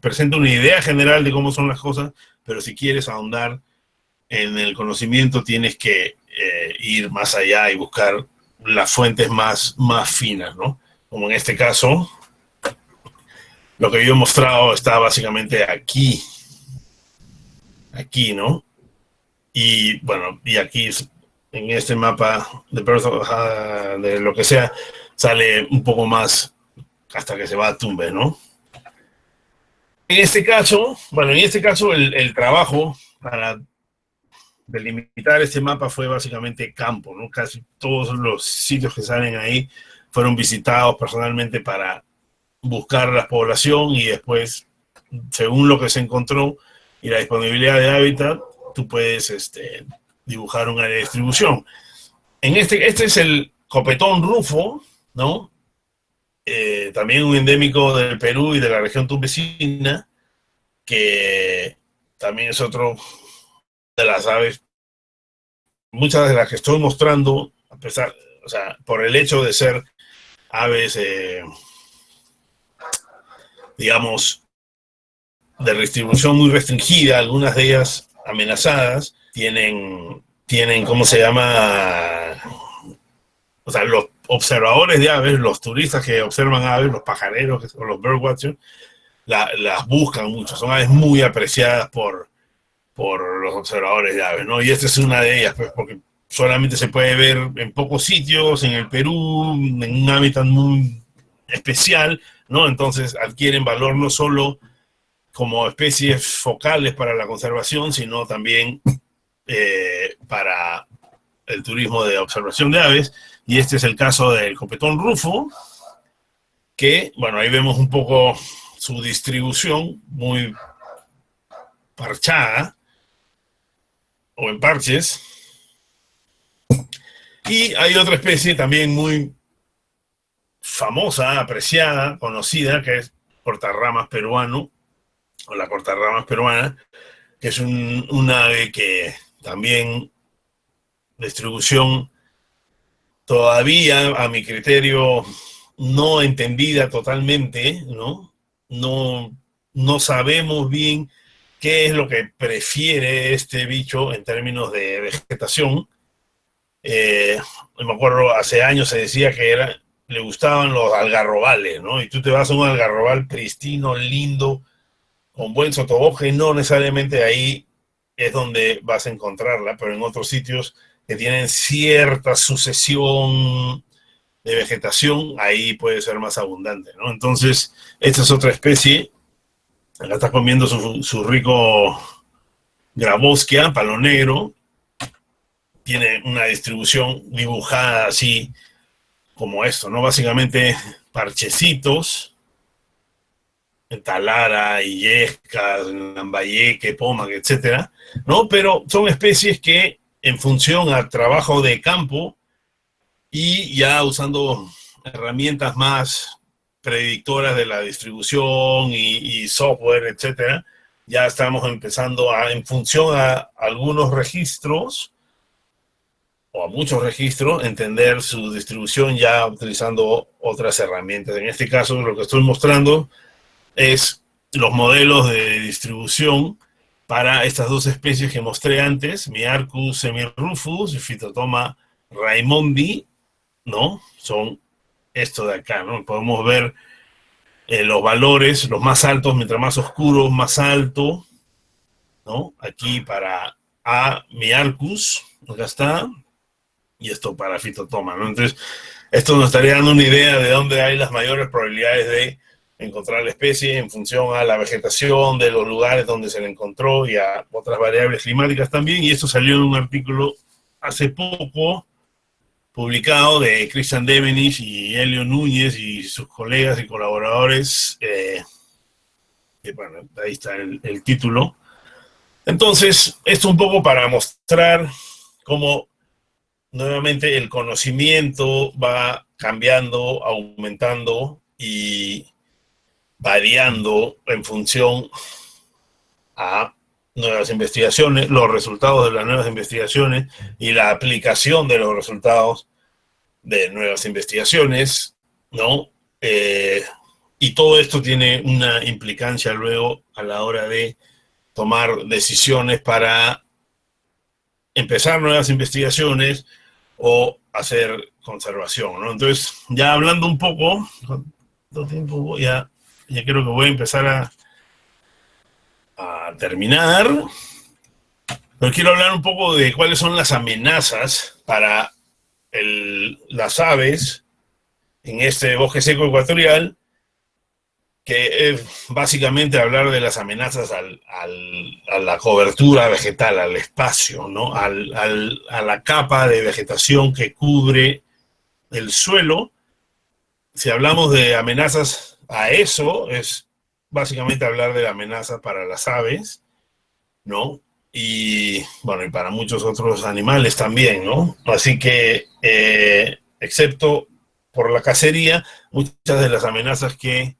presenta una idea general de cómo son las cosas, pero si quieres ahondar en el conocimiento tienes que ir más allá y buscar las fuentes más finas, ¿no? Como en este caso, lo que yo he mostrado está básicamente aquí, aquí, ¿no? Y bueno, y aquí en este mapa de lo que sea, sale un poco más hasta que se va a Tumbes, ¿no? En este caso, bueno, en este caso el trabajo para delimitar este mapa fue básicamente campo, ¿no? Casi todos los sitios que salen ahí fueron visitados personalmente para buscar la población y después, según lo que se encontró y la disponibilidad de hábitat, tú puedes dibujar una distribución. Este es el copetón rufo, ¿no? También un endémico del Perú y de la región tumbesina, que también es otro de las aves, muchas de las que estoy mostrando, a pesar, o sea, por el hecho de ser aves, digamos, de distribución muy restringida, algunas de ellas amenazadas, tienen ¿cómo se llama? O sea, los observadores de aves, los turistas que observan aves, los pajareros o los birdwatchers, las buscan mucho, son aves muy apreciadas por los observadores de aves, ¿no? Y esta es una de ellas, pues, porque solamente se puede ver en pocos sitios, en el Perú, en un hábitat muy especial, ¿no? Entonces adquieren valor no solo como especies focales para la conservación, sino también para el turismo de observación de aves. Y este es el caso del copetón rufo, que, bueno, ahí vemos un poco su distribución muy parchada, o en parches. Y hay otra especie también muy famosa, apreciada, conocida, que es cortarramas peruano, o la cortarramas peruana, que es un ave que también distribución todavía, a mi criterio, no entendida totalmente, ¿no? No sabemos bien qué es lo que prefiere este bicho en términos de vegetación. Me acuerdo, hace años se decía que le gustaban los algarrobales, ¿no? Y tú te vas a un algarrobal pristino, lindo, con buen sotobosque, y no necesariamente ahí es donde vas a encontrarla, pero en otros sitios que tienen cierta sucesión de vegetación, ahí puede ser más abundante, ¿no? Entonces, esta es otra especie. Acá está comiendo su rico grabosquia, palo negro. Tiene una distribución dibujada así como esto, ¿no? Básicamente parchecitos, en Talara, Illescas, Lambayeque, Pomac, etcétera, ¿no? Pero son especies que, en función al trabajo de campo y ya usando herramientas más predictoras de la distribución y software, etcétera, ya estamos empezando en función a algunos registros o a muchos registros, entender su distribución ya utilizando otras herramientas. En este caso, lo que estoy mostrando es los modelos de distribución para estas dos especies que mostré antes, Miarcus semirufus y Phytotoma raimondi, ¿no? Son esto de acá, ¿no? Podemos ver los valores, los más altos, mientras más oscuros, más alto, ¿no? Aquí para A. Miarcus, acá está, y esto para Phytotoma, ¿no? Entonces, esto nos estaría dando una idea de dónde hay las mayores probabilidades de encontrar la especie en función a la vegetación de los lugares donde se la encontró y a otras variables climáticas también. Y esto salió en un artículo hace poco publicado de Christian Devenich y Helio Núñez y sus colegas y colaboradores. Bueno, ahí está el título. Entonces, esto un poco para mostrar cómo nuevamente el conocimiento va cambiando, aumentando y variando en función a nuevas investigaciones, los resultados de las nuevas investigaciones y la aplicación de los resultados de nuevas investigaciones, ¿no? Y todo esto tiene una implicancia luego a la hora de tomar decisiones para empezar nuevas investigaciones o hacer conservación, ¿no? Entonces, ya hablando un poco, ¿cuánto tiempo? Ya creo que voy a empezar a terminar. Pero quiero hablar un poco de cuáles son las amenazas para las aves en este bosque seco ecuatorial, que es básicamente hablar de las amenazas a la cobertura vegetal, al espacio, ¿no? A la capa de vegetación que cubre el suelo. Si hablamos de amenazas a eso, es básicamente hablar de la amenaza para las aves, ¿no? Y bueno, y para muchos otros animales también, ¿no? Así que, excepto por la cacería, muchas de las amenazas que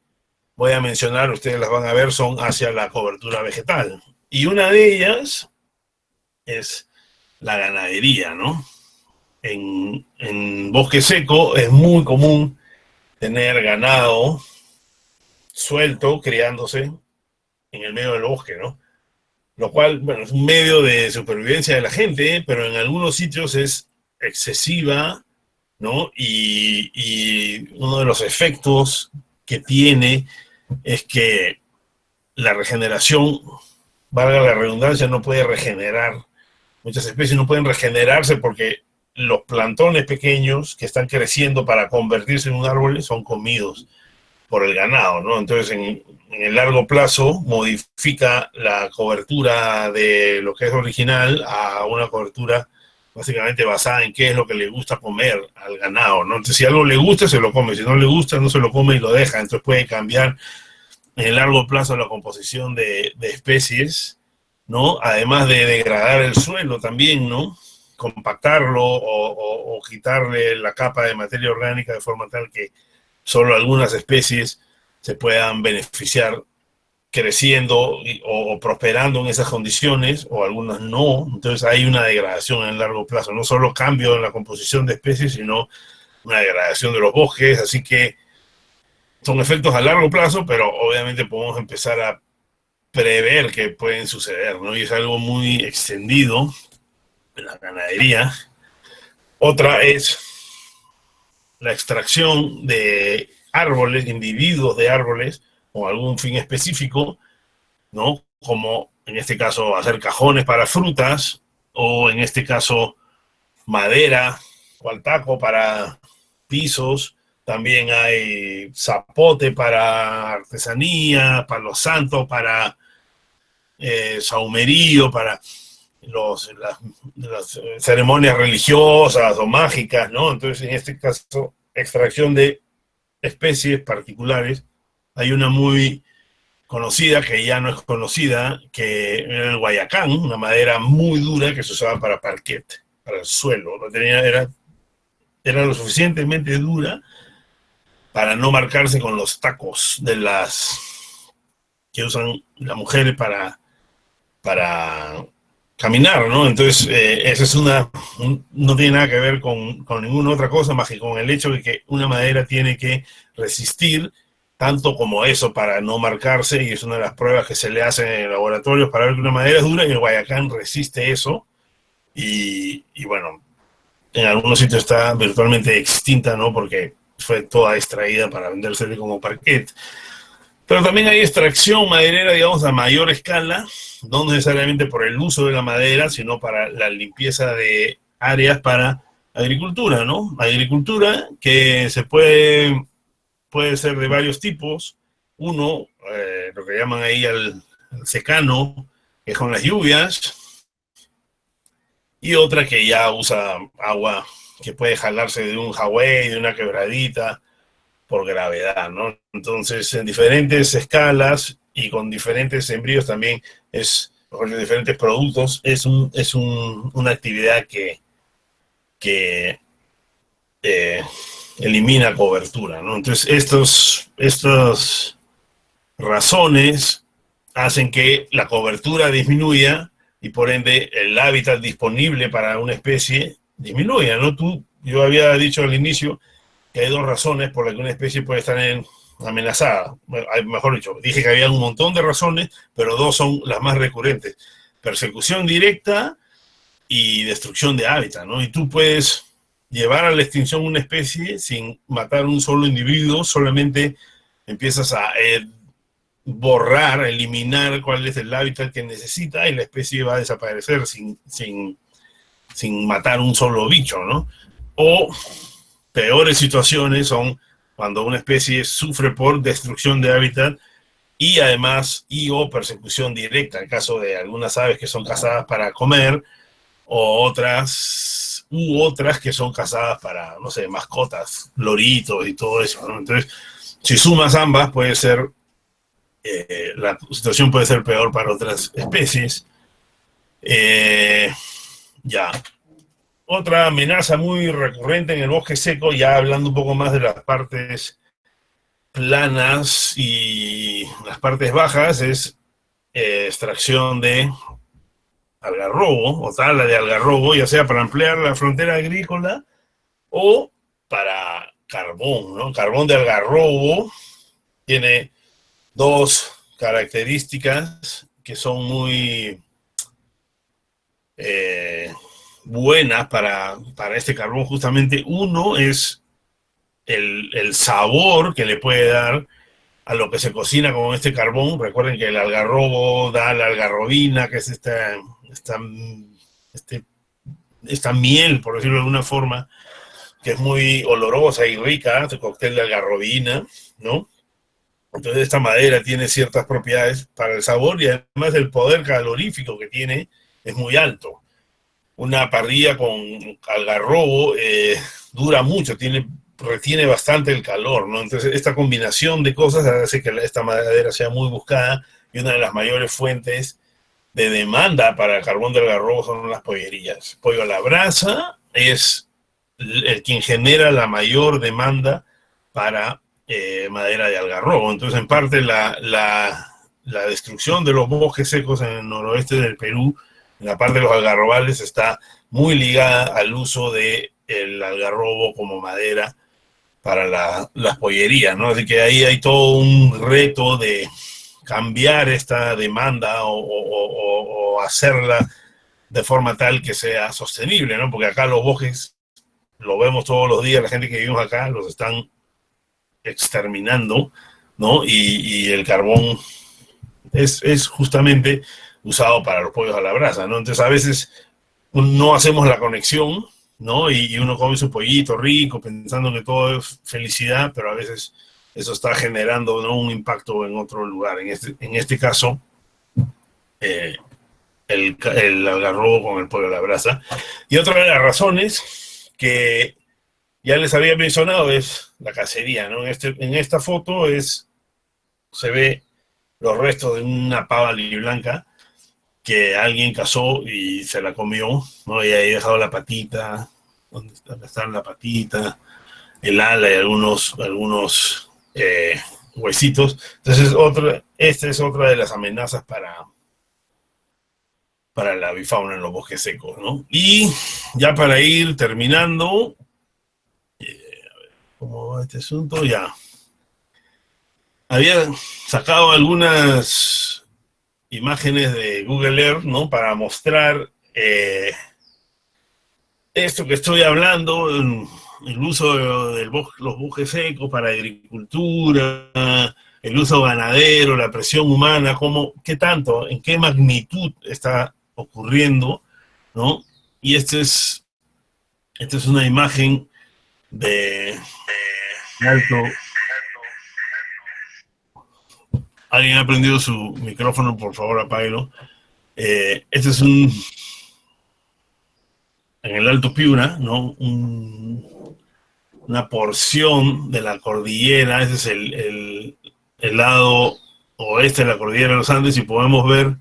voy a mencionar, ustedes las van a ver, son hacia la cobertura vegetal. Y una de ellas es la ganadería, ¿no? En bosque seco es muy común tener ganado suelto, criándose en el medio del bosque, ¿no? Lo cual, bueno, es un medio de supervivencia de la gente, pero en algunos sitios es excesiva, ¿no? Y uno de los efectos que tiene es que la regeneración, valga la redundancia, no puede regenerar. Muchas especies no pueden regenerarse porque los plantones pequeños que están creciendo para convertirse en un árbol son comidos por el ganado, ¿no? Entonces, en el largo plazo, modifica la cobertura de lo que es original a una cobertura básicamente basada en qué es lo que le gusta comer al ganado, ¿no? Entonces, si algo le gusta, se lo come. Si no le gusta, no se lo come y lo deja. Entonces, puede cambiar en el largo plazo la composición de especies, ¿no? Además de degradar el suelo también, ¿no? Compactarlo o quitarle la capa de materia orgánica de forma tal que solo algunas especies se puedan beneficiar creciendo o prosperando en esas condiciones, o algunas no. Entonces hay una degradación en el largo plazo, no solo cambio en la composición de especies, sino una degradación de los bosques. Así que son efectos a largo plazo, pero obviamente podemos empezar a prever que pueden suceder, ¿no? Y es algo muy extendido en la ganadería. Otra es la extracción de árboles, individuos de árboles, con algún fin específico, ¿no? Como en este caso hacer cajones para frutas, o en este caso madera o altaco para pisos. También hay zapote para artesanía, palo santo para saumerío, para las ceremonias religiosas o mágicas, ¿no? Entonces, en este caso, extracción de especies particulares. Hay una muy conocida, que ya no es conocida, que era el guayacán, una madera muy dura que se usaba para parquet, para el suelo. Era lo suficientemente dura para no marcarse con los tacos de las que usan las mujeres para caminar, ¿no? Entonces, esa es no tiene nada que ver con ninguna otra cosa más que con el hecho de que una madera tiene que resistir tanto como eso para no marcarse, y es una de las pruebas que se le hacen en laboratorios para ver que una madera es dura, y el guayacán resiste eso, y bueno, en algunos sitios está virtualmente extinta, ¿no? Porque fue toda extraída para vendérsele como parquet. Pero también hay extracción maderera, digamos, a mayor escala, no necesariamente por el uso de la madera, sino para la limpieza de áreas para agricultura, ¿no? Agricultura que puede ser de varios tipos. Uno, lo que llaman ahí al secano, que es con las lluvias, y otra que ya usa agua que puede jalarse de un jagüey, de una quebradita, por gravedad, ¿no? Entonces, en diferentes escalas y con diferentes embrios también con diferentes productos, es una actividad que elimina cobertura, ¿no? Entonces, estas razones hacen que la cobertura disminuya y por ende el hábitat disponible para una especie disminuya, ¿no? Yo había dicho al inicio que hay dos razones por las que una especie puede estar amenazada. Bueno, mejor dicho, dije que había un montón de razones, pero dos son las más recurrentes: persecución directa y destrucción de hábitat, ¿no? Y tú puedes llevar a la extinción una especie sin matar un solo individuo, solamente empiezas a borrar, eliminar cuál es el hábitat que necesita y la especie va a desaparecer sin matar un solo bicho, ¿no? O peores situaciones son cuando una especie sufre por destrucción de hábitat y además o persecución directa, en el caso de algunas aves que son cazadas para comer o otras que son cazadas para, no sé, mascotas, loritos y todo eso, ¿no? Entonces, si sumas ambas, puede ser, la situación puede ser peor para otras especies. Ya. Otra amenaza muy recurrente en el bosque seco, ya hablando un poco más de las partes planas y las partes bajas, es extracción de algarrobo o tala de algarrobo, ya sea para ampliar la frontera agrícola o para carbón, ¿no? Carbón de algarrobo tiene dos características que son muy buenas para este carbón. Justamente uno es el sabor que le puede dar a lo que se cocina con este carbón. Recuerden que el algarrobo da la algarrobina, que es esta miel, por decirlo de alguna forma, que es muy olorosa y rica, este cóctel de algarrobina, ¿no? Entonces esta madera tiene ciertas propiedades para el sabor y además el poder calorífico que tiene es muy alto. Una parrilla con algarrobo dura mucho, retiene bastante el calor, ¿no? Entonces esta combinación de cosas hace que esta madera sea muy buscada y una de las mayores fuentes de demanda para el carbón del algarrobo son las pollerías. Pollo a la brasa es quien genera la mayor demanda para madera de algarrobo. Entonces, en parte, la destrucción de los bosques secos en el noroeste del Perú, en la parte de los algarrobales, está muy ligada al uso del algarrobo como madera para las pollerías, ¿no? Así que ahí hay todo un reto de cambiar esta demanda o hacerla de forma tal que sea sostenible, ¿no? Porque acá los bosques, lo vemos todos los días, la gente que vivimos acá los están exterminando, ¿no? Y el carbón es justamente usado para los pollos a la brasa, ¿no? Entonces a veces no hacemos la conexión, ¿no? Y uno come su pollito rico pensando que todo es felicidad, pero a veces eso está generando, ¿no?, un impacto en otro lugar. En este caso, el algarrobo con el pollo a la brasa. Y otra de las razones que ya les había mencionado es la cacería, ¿no? En esta foto se ve los restos de una pava blanca que alguien cazó y se la comió, ¿no? Y ahí dejado la patita, donde está la patita, el ala y algunos huesitos. Entonces, esta es otra de las amenazas para la avifauna en los bosques secos, ¿no? Y ya para ir terminando, ¿cómo va este asunto? Ya. Había sacado algunas imágenes de Google Earth, ¿no?, para mostrar esto que estoy hablando, el uso de los bosques secos para agricultura, el uso ganadero, la presión humana, qué tanto, en qué magnitud está ocurriendo, ¿no? Y esta es una imagen de alto. Alguien ha prendido su micrófono, por favor, apáguelo. Este es en el Alto Piura, ¿no? Una porción de la cordillera. Ese es el lado oeste de la cordillera de los Andes, y podemos ver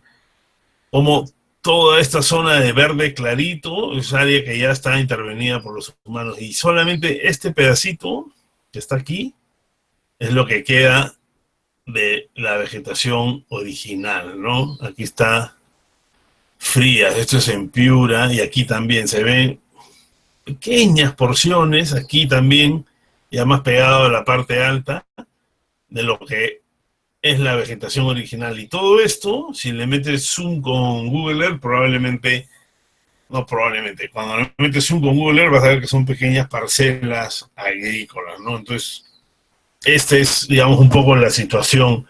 cómo toda esta zona de verde clarito es área que ya está intervenida por los humanos, y solamente este pedacito que está aquí es lo que queda de la vegetación original, ¿no? Aquí está Frías, esto es en Piura, y aquí también se ven pequeñas porciones, aquí también, ya más pegado a la parte alta, de lo que es la vegetación original. Y todo esto, si le metes zoom con Google Earth, cuando le metes zoom con Google Earth vas a ver que son pequeñas parcelas agrícolas, ¿no? Entonces, esta es, digamos, un poco la situación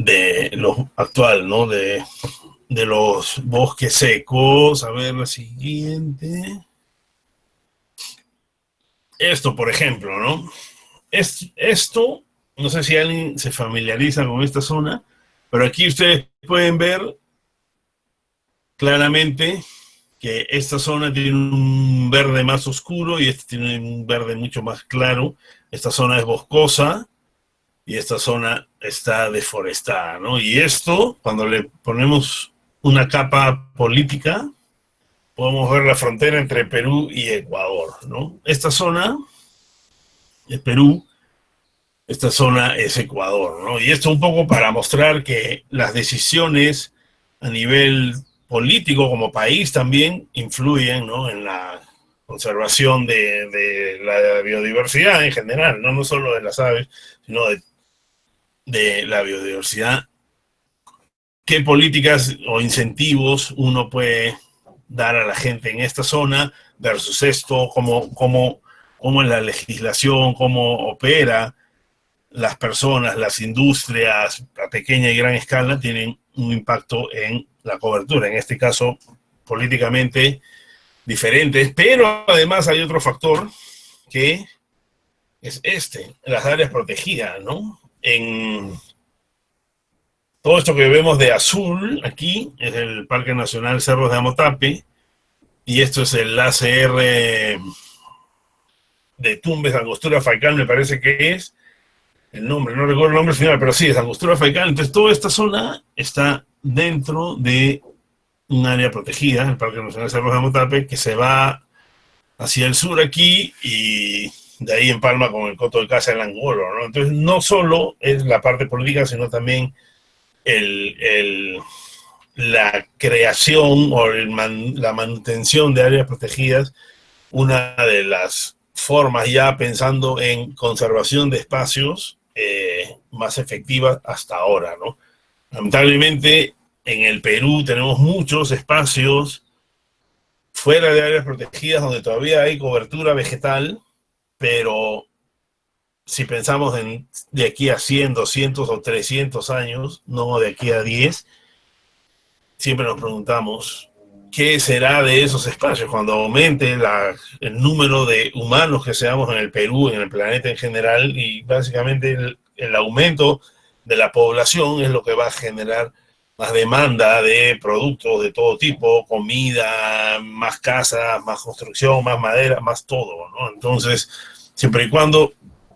de lo actual, ¿no? De los bosques secos. A ver, la siguiente. Esto, por ejemplo, ¿no? Esto, no sé si alguien se familiariza con esta zona, pero aquí ustedes pueden ver claramente que esta zona tiene un verde más oscuro y esta tiene un verde mucho más claro. Esta zona es boscosa y esta zona está deforestada, ¿no? Y esto, cuando le ponemos una capa política, podemos ver la frontera entre Perú y Ecuador, ¿no? Esta zona es Perú, esta zona es Ecuador, ¿no? Y esto un poco para mostrar que las decisiones a nivel político como país también influyen, ¿no? En la conservación de la biodiversidad en general, ¿no? No solo de las aves, sino de la biodiversidad. ¿Qué políticas o incentivos uno puede dar a la gente en esta zona versus esto? ¿Cómo es la legislación? ¿Cómo opera? Las personas, las industrias a pequeña y gran escala tienen un impacto en la cobertura, en este caso políticamente diferentes, pero además hay otro factor que es las áreas protegidas, ¿no? En todo esto que vemos de azul aquí es el Parque Nacional Cerros de Amotape y esto es el ACR de Tumbes, Angostura Faical, me parece que es el nombre, no recuerdo el nombre final, pero sí, es Angostura Faical. Entonces toda esta zona está dentro de un área protegida, el Parque Nacional Cerros de Amotape, que se va hacia el sur aquí y de ahí empalma con el Coto de Caza del Angolo, ¿no? Entonces no solo es la parte política, sino también la creación o la manutención de áreas protegidas, una de las formas ya pensando en conservación de espacios más efectiva hasta ahora, ¿no? Lamentablemente, en el Perú tenemos muchos espacios fuera de áreas protegidas donde todavía hay cobertura vegetal, pero si pensamos de aquí a 100, 200 o 300 años, no de aquí a 10, siempre nos preguntamos, ¿qué será de esos espacios cuando aumente el número de humanos que seamos en el Perú, en el planeta en general? Y básicamente el aumento de la población es lo que va a generar más demanda de productos de todo tipo, comida, más casas, más construcción, más madera, más todo, ¿no? Entonces, siempre y cuando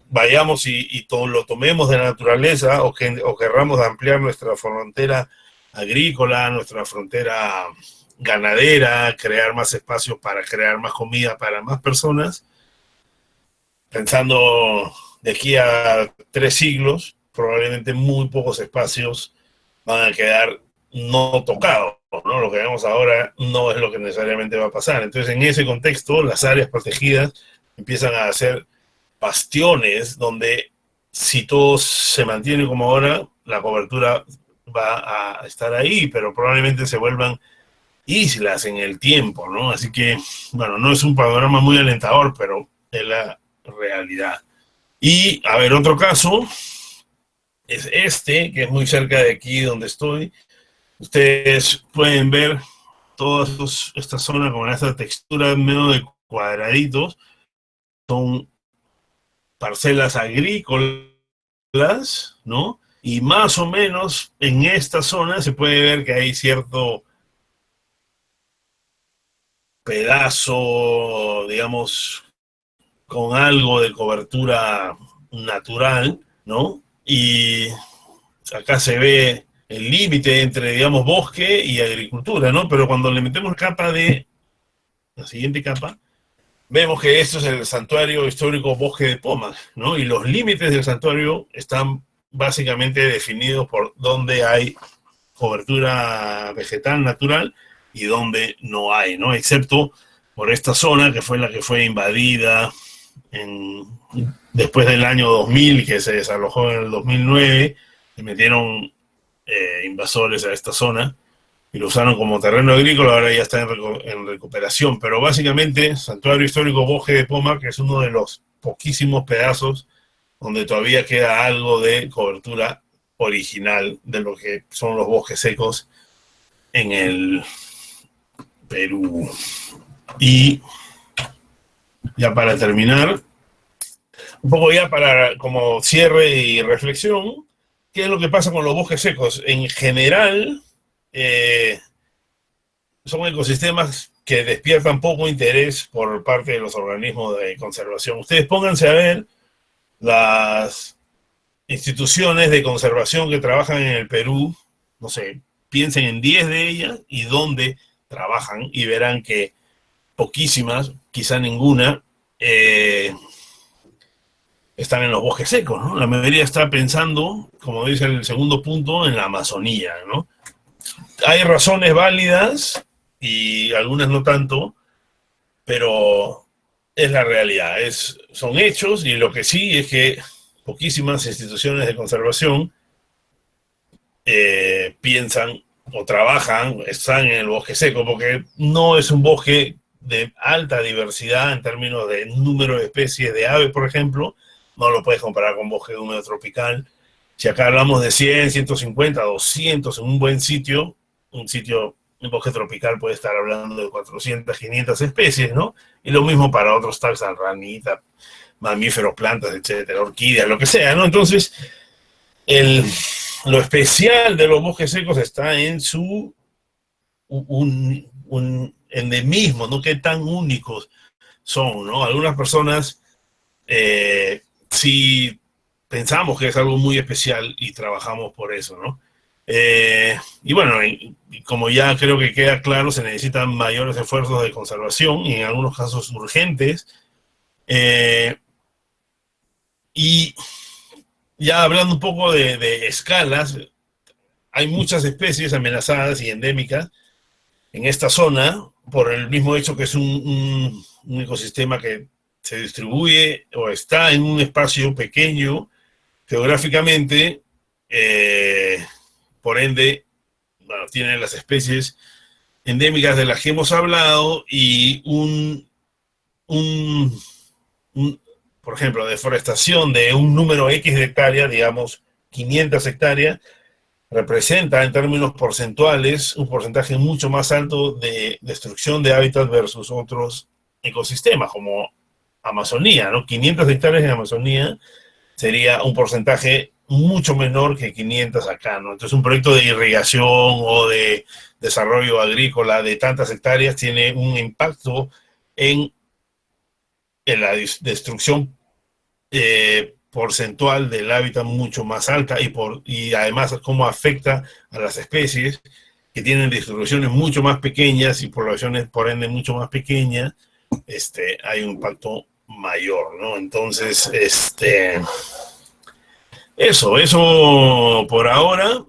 vayamos y todo lo tomemos de la naturaleza o querramos ampliar nuestra frontera agrícola, nuestra frontera ganadera, crear más espacios para crear más comida para más personas, pensando de aquí a 3 siglos, probablemente muy pocos espacios van a quedar no tocados, ¿no? Lo que vemos ahora no es lo que necesariamente va a pasar. Entonces, en ese contexto, las áreas protegidas empiezan a ser bastiones donde, si todo se mantiene como ahora, la cobertura va a estar ahí, pero probablemente se vuelvan islas en el tiempo, ¿no? Así que, bueno, no es un panorama muy alentador, pero es la realidad. Y, a ver, otro caso es que es muy cerca de aquí donde estoy. Ustedes pueden ver toda esta zona con esta textura medio de cuadraditos. Son parcelas agrícolas, ¿no? Y más o menos en esta zona se puede ver que hay cierto pedazo, digamos, con algo de cobertura natural, ¿no? Y acá se ve el límite entre, digamos, bosque y agricultura, ¿no? Pero cuando le metemos la siguiente capa, vemos que esto es el santuario histórico Bosque de Pomac, ¿no? Y los límites del santuario están básicamente definidos por dónde hay cobertura vegetal natural y dónde no hay, ¿no? Excepto por esta zona que fue la que fue invadida después del año 2000, que se desalojó en el 2009, se metieron invasores a esta zona y lo usaron como terreno agrícola, ahora ya está en recuperación, pero básicamente Santuario Histórico Bosque de Pomac es uno de los poquísimos pedazos donde todavía queda algo de cobertura original de lo que son los bosques secos en el Perú. Y ya para terminar, un poco ya para como cierre y reflexión, ¿qué es lo que pasa con los bosques secos? En general, son ecosistemas que despiertan poco interés por parte de los organismos de conservación. Ustedes pónganse a ver las instituciones de conservación que trabajan en el Perú, no sé, piensen en 10 de ellas y dónde trabajan y verán que poquísimas, quizá ninguna, están en los bosques secos, ¿no? La mayoría está pensando, como dice el segundo punto, en la Amazonía, ¿no? Hay razones válidas y algunas no tanto, pero es la realidad, son hechos, y lo que sí es que poquísimas instituciones de conservación piensan o trabajan, están en el bosque seco, porque no es un bosque de alta diversidad en términos de número de especies de aves, por ejemplo. No lo puedes comparar con bosque húmedo tropical. Si acá hablamos de 100, 150, 200 en un buen sitio, un bosque tropical puede estar hablando de 400, 500 especies, ¿no? Y lo mismo para otros taxas, ranita, mamíferos, plantas, etcétera, orquídeas, lo que sea, ¿no? Entonces, lo especial de los bosques secos está en su un endemismo, ¿no? Qué tan únicos son, ¿no? Algunas personas sí pensamos que es algo muy especial y trabajamos por eso, ¿no? Y bueno, como ya creo que queda claro, se necesitan mayores esfuerzos de conservación y en algunos casos urgentes. Y ya hablando un poco de escalas, hay muchas especies amenazadas y endémicas en esta zona por el mismo hecho que es un ecosistema que se distribuye o está en un espacio pequeño geográficamente, por ende, bueno, tiene las especies endémicas de las que hemos hablado y por ejemplo, deforestación de un número X de hectáreas, digamos 500 hectáreas, representa en términos porcentuales un porcentaje mucho más alto de destrucción de hábitat versus otros ecosistemas, como Amazonía, ¿no? 500 hectáreas en Amazonía sería un porcentaje mucho menor que 500 acá, ¿no? Entonces un proyecto de irrigación o de desarrollo agrícola de tantas hectáreas tiene un impacto en la destrucción porcentual del hábitat mucho más alta, y además cómo afecta a las especies que tienen distribuciones mucho más pequeñas y poblaciones por ende mucho más pequeñas, hay un impacto mayor, ¿no? Entonces, eso por ahora.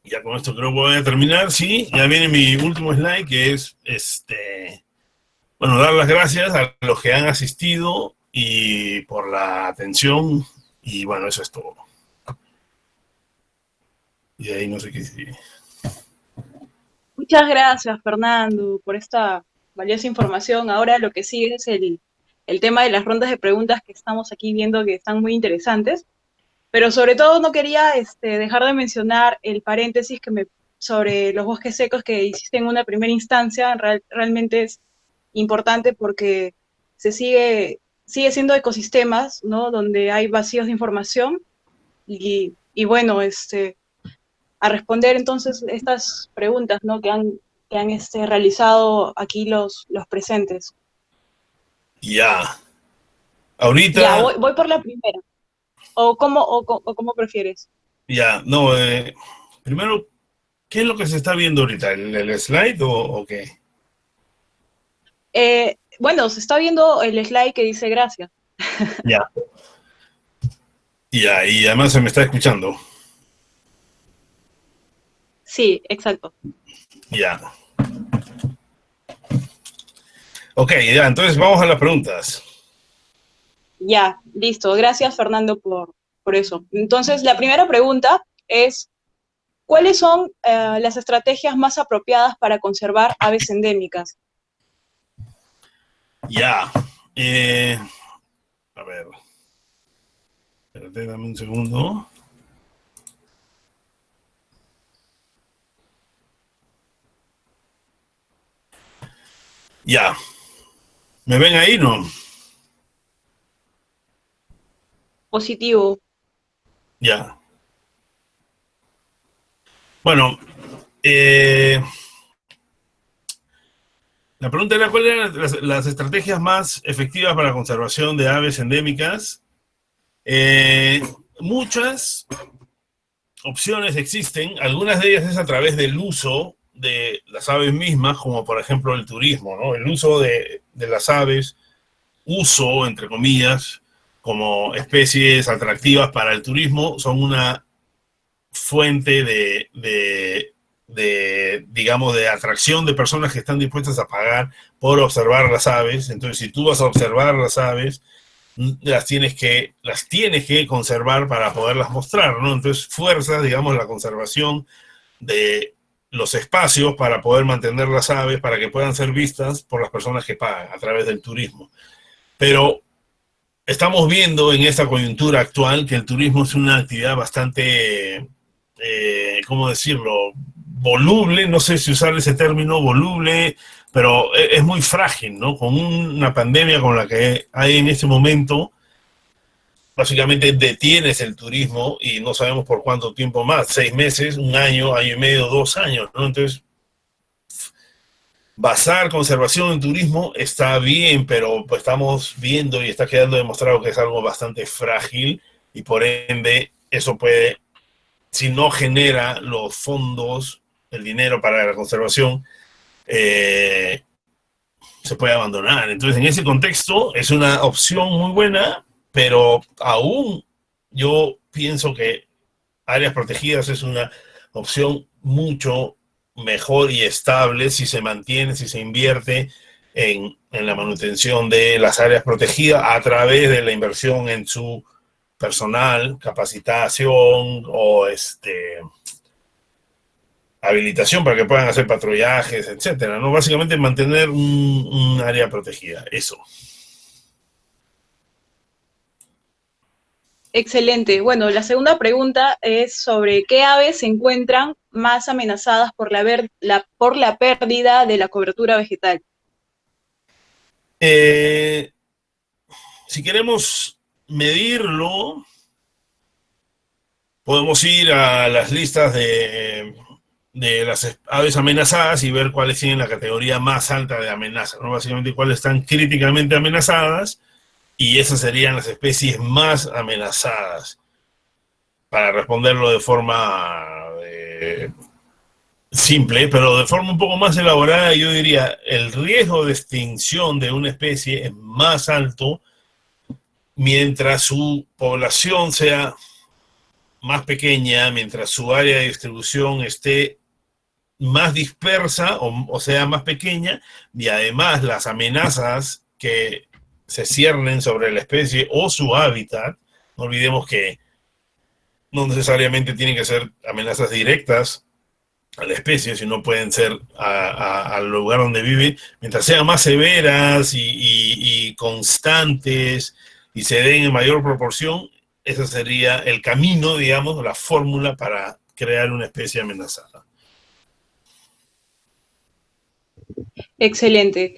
Ya con esto creo que voy a terminar. Sí, ya viene mi último slide, que es bueno, dar las gracias a los que han asistido y por la atención. Y bueno, eso es todo. Y de ahí no sé qué sigue. Muchas gracias, Fernando, por esta valiosa información. Ahora lo que sigue es el tema de las rondas de preguntas que estamos aquí viendo que están muy interesantes. Pero sobre todo no quería dejar de mencionar el paréntesis sobre los bosques secos que hiciste en una primera instancia. Realmente es importante porque sigue siendo ecosistemas, ¿no? Donde hay vacíos de información y bueno, a responder entonces estas preguntas, ¿no? que han realizado aquí los presentes. Ya. Ya, Ahorita, voy por la primera. ¿O cómo prefieres? ya, no, primero, ¿qué es lo que se está viendo ahorita? ¿El slide o qué? Bueno, se está viendo el slide que dice gracias. Ya. Ya, y además se me está escuchando. Sí, exacto. Ya. Ok, ya, entonces vamos a las preguntas. Ya, listo. Gracias, Fernando, por eso. Entonces, la primera pregunta es, ¿cuáles son las estrategias más apropiadas para conservar aves endémicas? Ya. A ver, espérate, dame un segundo. Ya. ¿Me ven ahí, no? Positivo. Ya. Bueno, eh, la pregunta era cuáles eran las estrategias más efectivas para la conservación de aves endémicas. Muchas opciones existen, algunas de ellas es a través del uso de las aves mismas, como por ejemplo el turismo, ¿no? El uso de las aves, uso, entre comillas, como especies atractivas para el turismo, son una fuente digamos, de atracción de personas que están dispuestas a pagar por observar las aves. Entonces, si tú vas a observar las aves, las tienes que conservar para poderlas mostrar, ¿no? Entonces, fuerza, digamos, la conservación de los espacios para poder mantener las aves, para que puedan ser vistas por las personas que pagan a través del turismo. Pero estamos viendo en esta coyuntura actual que el turismo es una actividad bastante, ¿cómo decirlo? Voluble, no sé si usar ese término, voluble, pero es muy frágil, ¿no? Con una pandemia con la que hay en este momento, básicamente detienes el turismo y no sabemos por cuánto tiempo más, 6 meses, un año, año y medio, 2 años, ¿no? Entonces, basar conservación en turismo está bien, pero pues estamos viendo y está quedando demostrado que es algo bastante frágil y por ende eso puede, si no genera los fondos, el dinero para la conservación, eh, se puede abandonar. Entonces, en ese contexto es una opción muy buena, pero aún yo pienso que áreas protegidas es una opción mucho mejor y estable si se mantiene, si se invierte en la manutención de las áreas protegidas a través de la inversión en su personal, capacitación o habilitación para que puedan hacer patrullajes, etcétera, ¿no? Básicamente mantener un área protegida, eso. Excelente. Bueno, la segunda pregunta es sobre qué aves se encuentran más amenazadas por por la pérdida de la cobertura vegetal. Eh, si queremos medirlo, podemos ir a las listas de las aves amenazadas y ver cuáles tienen la categoría más alta de amenaza, ¿no? Básicamente cuáles están críticamente amenazadas y esas serían las especies más amenazadas. Para responderlo de forma simple, pero de forma un poco más elaborada, yo diría, el riesgo de extinción de una especie es más alto mientras su población sea más pequeña, mientras su área de distribución esté más dispersa o sea más pequeña, y además las amenazas que se ciernen sobre la especie o su hábitat, no olvidemos que no necesariamente tienen que ser amenazas directas a la especie, sino pueden ser al lugar donde vive, mientras sean más severas y constantes y se den en mayor proporción, ese sería el camino, digamos, la fórmula para crear una especie amenazada. Excelente.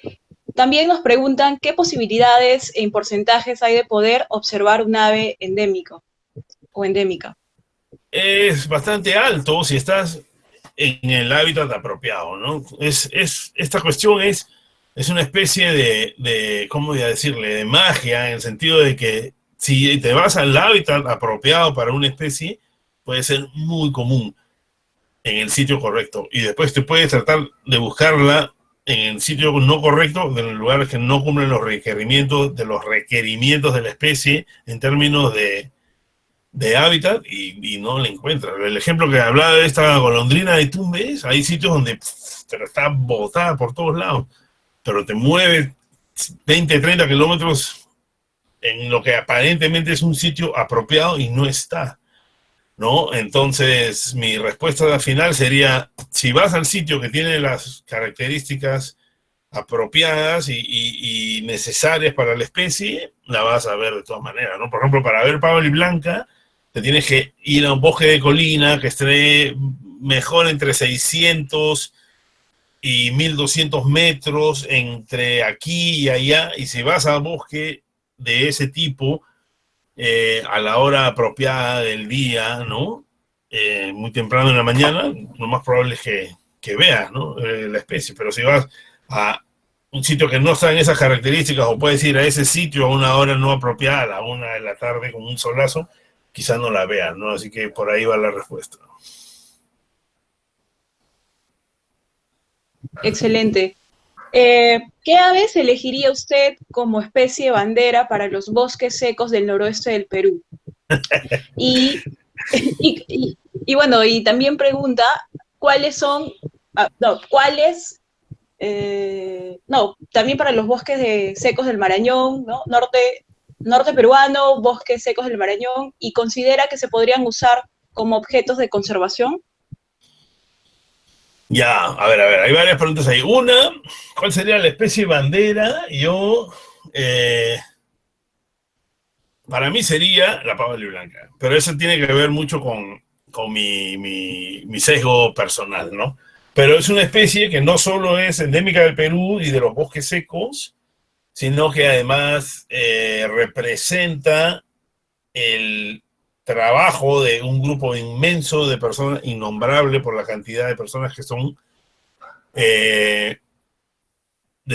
También nos preguntan qué posibilidades en porcentajes hay de poder observar un ave endémico o endémica. Es bastante alto si estás en el hábitat apropiado, ¿no? Esta cuestión es una especie ¿cómo voy a decirle?, de magia, en el sentido de que si te vas al hábitat apropiado para una especie, puede ser muy común en el sitio correcto. Y después te puedes tratar de buscarla en el sitio no correcto, en lugares que no cumplen los requerimientos de la especie en términos de hábitat y no la encuentras. El ejemplo que hablaba de esta golondrina de Tumbes, hay sitios donde pero está botada por todos lados, pero te mueve 20, 30 kilómetros en lo que aparentemente es un sitio apropiado y no está, ¿no? Entonces, mi respuesta final sería, si vas al sitio que tiene las características apropiadas y necesarias para la especie, la vas a ver de todas maneras, ¿no? Por ejemplo, para ver pava blanca, te tienes que ir a un bosque de colina que esté mejor entre 600 y 1200 metros entre aquí y allá, y si vas a bosque de ese tipo, a la hora apropiada del día, ¿no? Muy temprano en la mañana, lo más probable es que veas, ¿no? La especie, pero si vas a un sitio que no está en esas características, o puedes ir a ese sitio a una hora no apropiada, a la 1 de la tarde con un solazo, quizás no la veas, ¿no? Así que por ahí va la respuesta. Excelente. ¿Qué aves elegiría usted como especie bandera para los bosques secos del noroeste del Perú? Y, y bueno, y también pregunta, ¿cuáles son, no, cuáles, no, también para los bosques secos del Marañón, ¿no? Norte peruano, bosques secos del Marañón, y considera que se podrían usar como objetos de conservación? Ya, a ver, hay varias preguntas ahí. Una, ¿cuál sería la especie bandera? Para mí sería la pava blanca, pero eso tiene que ver mucho con mi sesgo personal, ¿no? Pero es una especie que no solo es endémica del Perú y de los bosques secos, sino que además representa el trabajo de un grupo inmenso de personas, innombrable por la cantidad de personas que son de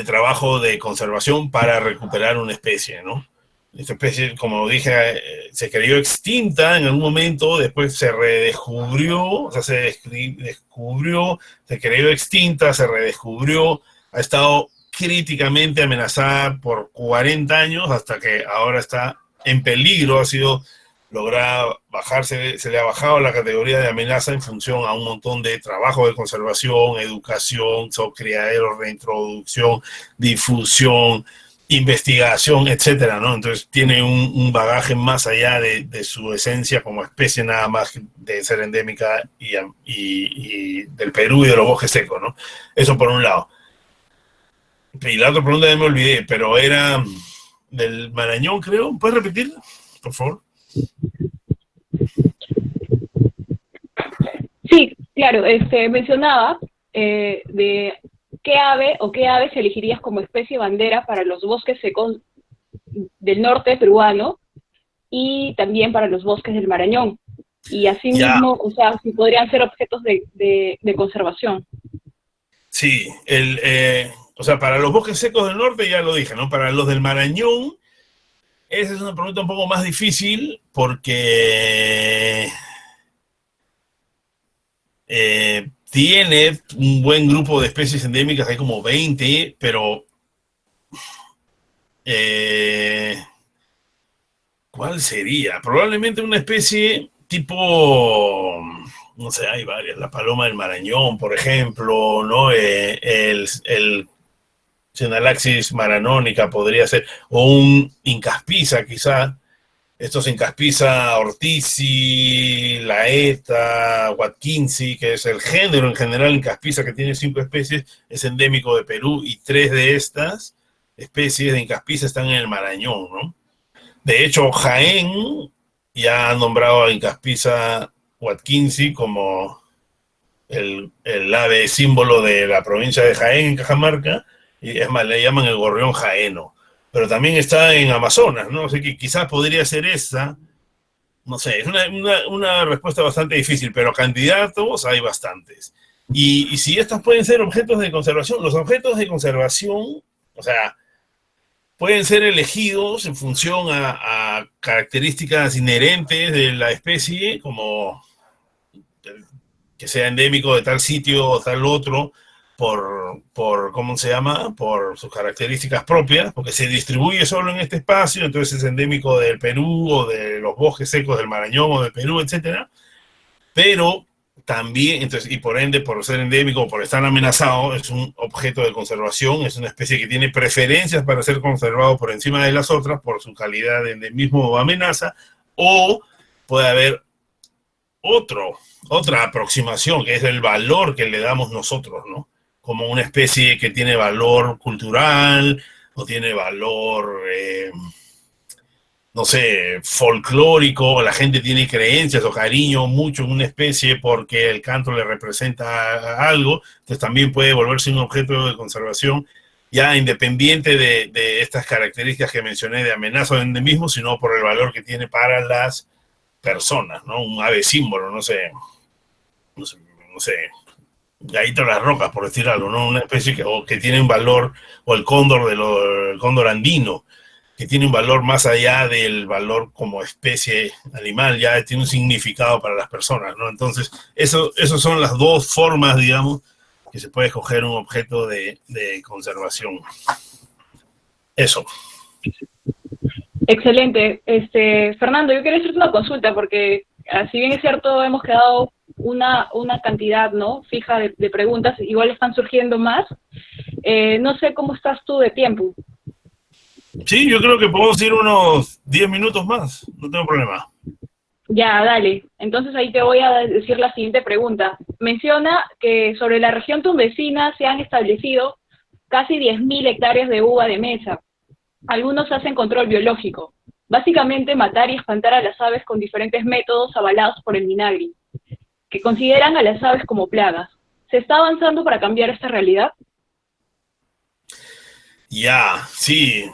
trabajo de conservación para recuperar una especie, ¿no? Esta especie, como dije, se creyó extinta en algún momento, después se redescubrió, o sea, se descubrió, se creyó extinta, se redescubrió, ha estado críticamente amenazada por 40 años hasta que ahora está en peligro, ha sido lograda bajarse, se le ha bajado la categoría de amenaza en función a un montón de trabajo de conservación, educación, criaderos, reintroducción, difusión, investigación, etcétera, ¿no? Entonces tiene un bagaje más allá de su esencia como especie, nada más de ser endémica y del Perú y de los bosques secos, ¿no? Eso por un lado. Y la otra pregunta ya me olvidé, pero era del Marañón, creo. ¿Puedes repetir, por favor? Sí, claro, mencionaba de qué ave o qué aves elegirías como especie bandera para los bosques secos del norte peruano y también para los bosques del Marañón. Y asimismo, o sea, si podrían ser objetos de conservación. Sí, o sea, para los bosques secos del norte ya lo dije, ¿no? Para los del Marañón, esa es una pregunta un poco más difícil porque tiene un buen grupo de especies endémicas, hay como 20, pero ¿cuál sería? Probablemente una especie tipo, no sé, hay varias, la paloma del Marañón, por ejemplo, ¿no? El Chenalaxis maranónica podría ser, o un Incaspisa quizá, estos Incaspisa ortizi, laeta, watkinsi, que es el género en general Incaspisa, que tiene 5 especies, es endémico de Perú, y 3 de estas especies de Incaspisa están en el Marañón, ¿no? De hecho, Jaén ya ha nombrado a Incaspisa watkinsi como el ave símbolo de la provincia de Jaén, en Cajamarca, y es más, le llaman el gorrión jaeno. Pero también está en Amazonas, ¿no? Así que quizás podría ser esta. No sé, es una respuesta bastante difícil, pero candidatos hay bastantes. Y si estos pueden ser objetos de conservación, los objetos de conservación, o sea, pueden ser elegidos en función a características inherentes de la especie, como que sea endémico de tal sitio o tal otro, ¿cómo se llama? Por sus características propias, porque se distribuye solo en este espacio, entonces es endémico del Perú o de los bosques secos del Marañón o del Perú, etcétera. Pero también, entonces, y por ende, por ser endémico, por estar amenazado, es un objeto de conservación, es una especie que tiene preferencias para ser conservado por encima de las otras por su calidad de endemismo o amenaza, o puede haber otra aproximación, que es el valor que le damos nosotros, ¿no? Como una especie que tiene valor cultural o tiene valor, no sé, folclórico, la gente tiene creencias o cariño mucho en una especie porque el canto le representa algo, entonces también puede volverse un objeto de conservación, ya independiente de estas características que mencioné de amenaza o endemismo, sino por el valor que tiene para las personas, ¿no? Un ave símbolo, no sé, Gallito de las Rocas, por decir algo, ¿no? Una especie que tiene un valor, o el cóndor, el cóndor andino, que tiene un valor más allá del valor como especie animal, ya tiene un significado para las personas, ¿no? Entonces, eso son las dos formas, digamos, que se puede escoger un objeto de conservación. Eso. Excelente. Fernando, yo quería hacerte una consulta porque, si bien es cierto, hemos quedado una cantidad, ¿no?, fija de preguntas, igual están surgiendo más. No sé cómo estás tú de tiempo. Sí, yo creo que podemos ir unos 10 minutos más, no tengo problema. Ya, dale. Entonces ahí te voy a decir la siguiente pregunta. Menciona que sobre la región tunecina se han establecido casi 10.000 hectáreas de uva de mesa. Algunos hacen control biológico. Básicamente matar y espantar a las aves con diferentes métodos avalados por el Minagri, que consideran a las aves como plagas. ¿Se está avanzando para cambiar esta realidad? Ya, sí.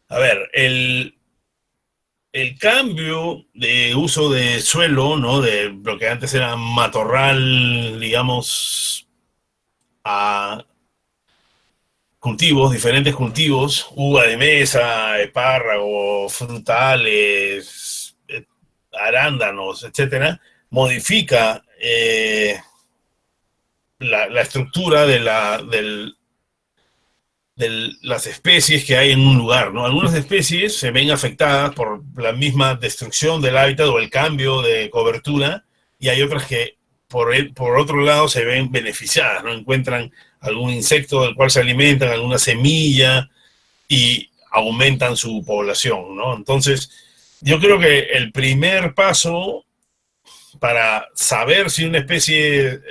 A ver, el cambio de uso de suelo, ¿no? De lo que antes era matorral, digamos, a cultivos, diferentes cultivos, uva de mesa, espárragos, frutales, arándanos, etcétera, modifica la estructura de las especies que hay en un lugar, ¿no? Algunas especies se ven afectadas por la misma destrucción del hábitat o el cambio de cobertura, y hay otras que por otro lado se ven beneficiadas, ¿no? Encuentran algún insecto del cual se alimentan, alguna semilla, y aumentan su población, ¿no? Entonces, yo creo que el primer paso para saber si una especie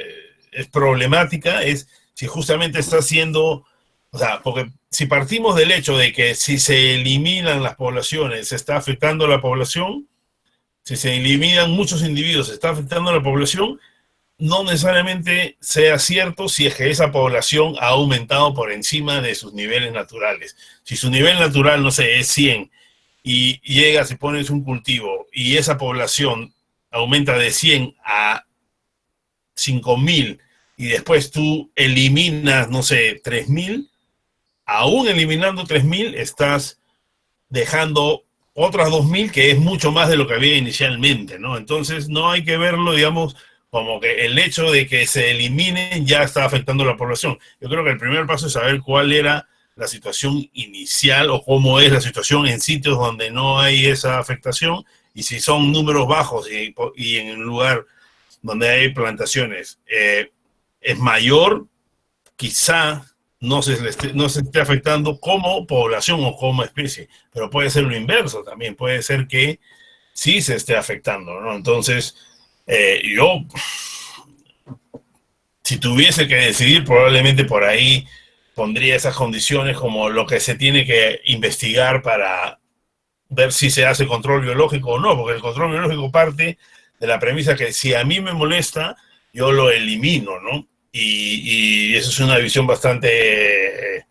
es problemática es si justamente está siendo, o sea, porque si partimos del hecho de que si se eliminan las poblaciones se está afectando a la población, si se eliminan muchos individuos se está afectando a la población, no necesariamente sea cierto si es que esa población ha aumentado por encima de sus niveles naturales. Si su nivel natural, no sé, es 100 y llegas y pones un cultivo y esa población aumenta de 100 a 5.000 y después tú eliminas, no sé, 3.000, aún eliminando 3.000 estás dejando otras 2.000, que es mucho más de lo que había inicialmente, ¿no? Entonces no hay que verlo, digamos, como que el hecho de que se eliminen ya está afectando a la población. Yo creo que el primer paso es saber cuál era la situación inicial o cómo es la situación en sitios donde no hay esa afectación, y si son números bajos y en un lugar donde hay plantaciones es mayor, quizá no se esté afectando como población o como especie, pero puede ser lo inverso también, puede ser que sí se esté afectando, ¿no? Entonces, yo, si tuviese que decidir, probablemente por ahí pondría esas condiciones como lo que se tiene que investigar para ver si se hace control biológico o no, porque el control biológico parte de la premisa que si a mí me molesta, yo lo elimino, ¿no? Y eso es una visión bastante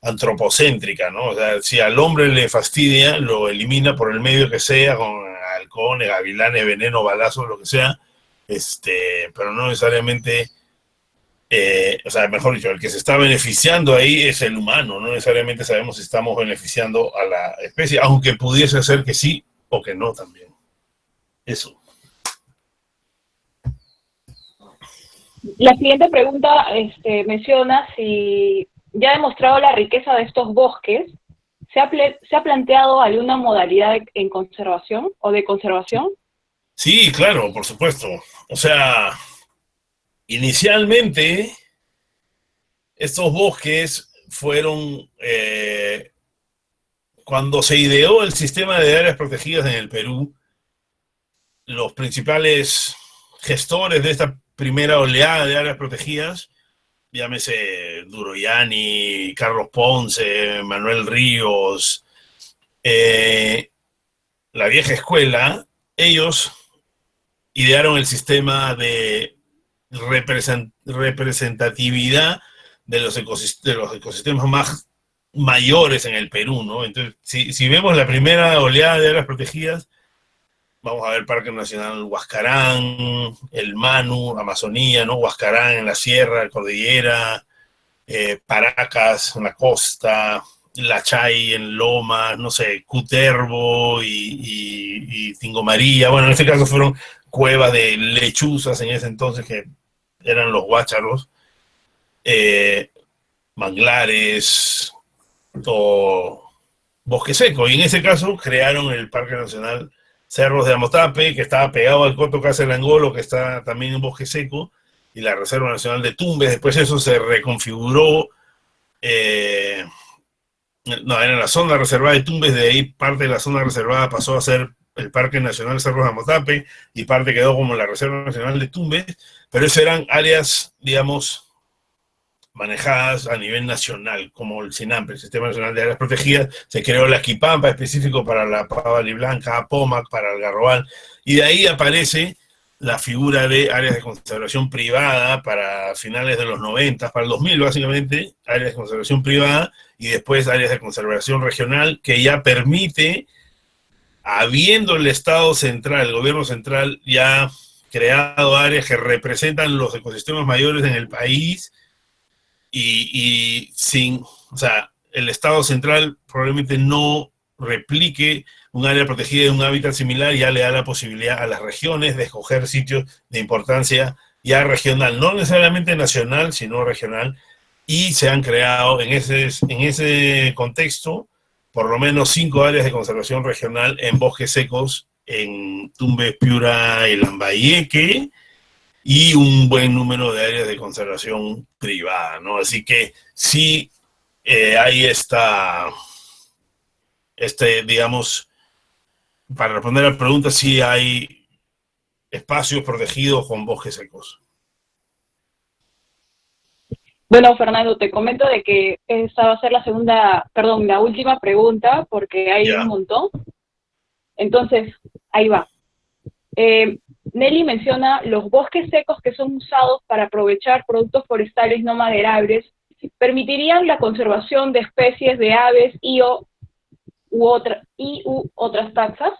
antropocéntrica, ¿no? O sea, si al hombre le fastidia, lo elimina por el medio que sea, con halcones, gavilanes, veneno, balazos, lo que sea, pero no necesariamente, o sea, mejor dicho, el que se está beneficiando ahí es el humano, no necesariamente sabemos si estamos beneficiando a la especie, aunque pudiese ser que sí o que no también. Eso. La siguiente pregunta menciona si ya ha demostrado la riqueza de estos bosques, ¿se ha planteado alguna modalidad en conservación o de conservación? Sí, claro, por supuesto. O sea, inicialmente estos bosques fueron, cuando se ideó el sistema de áreas protegidas en el Perú, los principales gestores de esta primera oleada de áreas protegidas llámese Duroyani, Carlos Ponce, Manuel Ríos, la vieja escuela, ellos idearon el sistema de representatividad de los ecosistemas más mayores en el Perú, ¿no? Entonces, si vemos la primera oleada de áreas protegidas, vamos a ver Parque Nacional Huascarán, el Manu, Amazonía, ¿no? Huascarán en la sierra, Cordillera, Paracas en la costa, La Chay en Lomas, no sé, Cutervo y Tingo María. Bueno, en este caso fueron cuevas de lechuzas en ese entonces que eran los guácharos, manglares o bosque seco. Y en ese caso crearon el Parque Nacional Cerros de Amotape, que estaba pegado al Coto Casalangolo, que está también en bosque seco, y la Reserva Nacional de Tumbes. Después eso se reconfiguró, no, era la zona reservada de Tumbes, de ahí parte de la zona reservada pasó a ser el Parque Nacional Cerros de Amotape, y parte quedó como la Reserva Nacional de Tumbes, pero eso eran áreas, digamos, manejadas a nivel nacional, como el SINAMPE, el Sistema Nacional de Áreas Protegidas. Se creó la Quipampa, específico para la pava blanca, Pomac para el garrobal, y de ahí aparece la figura de áreas de conservación privada para finales de los 90, para el 2000 básicamente, áreas de conservación privada, y después áreas de conservación regional, que ya permite, habiendo el Estado central, el gobierno central, ya creado áreas que representan los ecosistemas mayores en el país, y sin, o sea, el Estado central probablemente no replique un área protegida de un hábitat similar, ya le da la posibilidad a las regiones de escoger sitios de importancia ya regional, no necesariamente nacional, sino regional, y se han creado en ese contexto por lo menos 5 áreas de conservación regional en bosques secos en Tumbes, Piura y Lambayeque, y un buen número de áreas de conservación privada, ¿no? Así que sí, hay digamos, para responder a la pregunta, sí hay espacios protegidos con bosques secos. Bueno, Fernando, te comento de que esta va a ser la última pregunta, porque hay un montón. Entonces, ahí va. Nelly menciona los bosques secos que son usados para aprovechar productos forestales no maderables, ¿permitirían la conservación de especies de aves u otras taxas?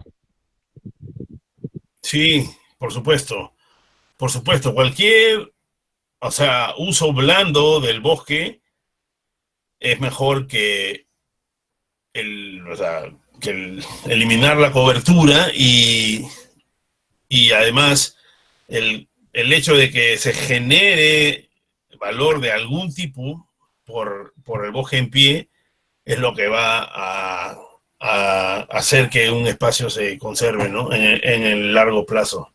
Sí, por supuesto. Por supuesto, cualquier, o sea, uso blando del bosque es mejor que eliminar la cobertura, y además el hecho de que se genere valor de algún tipo por el bosque en pie es lo que va a hacer que un espacio se conserve, ¿no? en el largo plazo.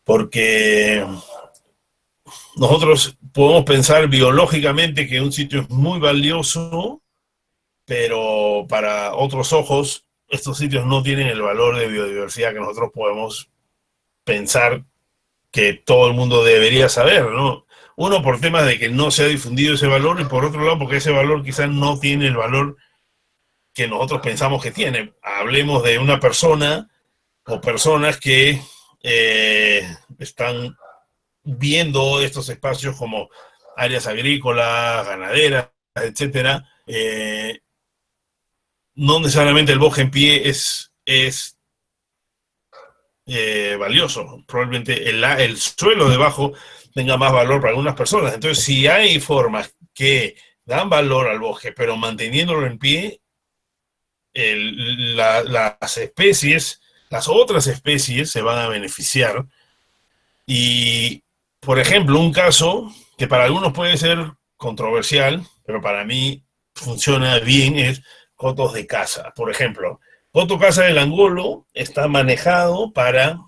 Porque nosotros podemos pensar biológicamente que un sitio es muy valioso, pero para otros ojos estos sitios no tienen el valor de biodiversidad que nosotros podemos pensar que todo el mundo debería saber, ¿no? Uno, por temas de que no se ha difundido ese valor, y por otro lado, porque ese valor quizás no tiene el valor que nosotros pensamos que tiene. Hablemos de una persona o personas que están viendo estos espacios como áreas agrícolas, ganaderas, etcétera. No necesariamente el bosque en pie es valioso. Probablemente el suelo debajo tenga más valor para algunas personas. Entonces, si hay formas que dan valor al bosque, pero manteniéndolo en pie, las especies, las otras especies se van a beneficiar. Y, por ejemplo, un caso que para algunos puede ser controversial, pero para mí funciona bien, es cotos de caza. Por ejemplo, Coto Casa del Angolo está manejado para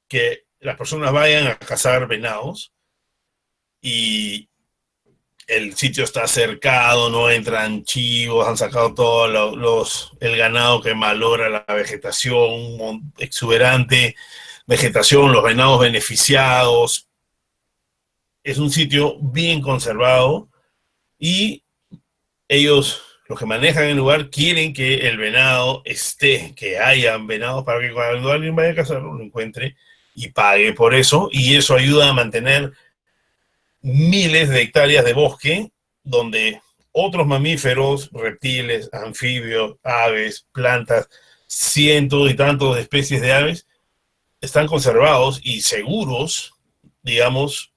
que las personas vayan a cazar venados, y el sitio está cercado, no entran chivos, han sacado todo el ganado que malogra la vegetación, exuberante vegetación, los venados beneficiados. es un sitio bien conservado y ellos, los que manejan el lugar, quieren que el venado esté, que haya venados para que cuando alguien vaya a cazarlo lo encuentre y pague por eso, y eso ayuda a mantener miles de hectáreas de bosque donde otros mamíferos, reptiles, anfibios, aves, plantas, cientos y tantos de especies de aves están conservados y seguros, digamos,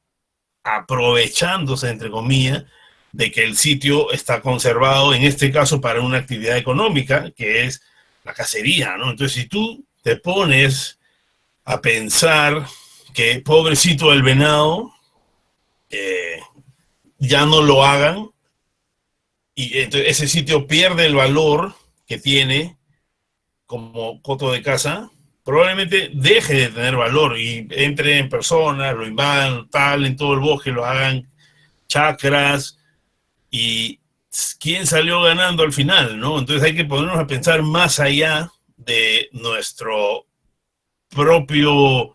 aprovechándose, entre comillas, de que el sitio está conservado, en este caso, para una actividad económica, que es la cacería, ¿no? Entonces, si tú te pones a pensar que pobrecito el venado, ya no lo hagan, y entonces ese sitio pierde el valor que tiene como coto de caza, probablemente deje de tener valor y entre en personas, lo invadan, tal, en todo el bosque, lo hagan chacras, y quién salió ganando al final, ¿no? Entonces hay que ponernos a pensar más allá de nuestro propio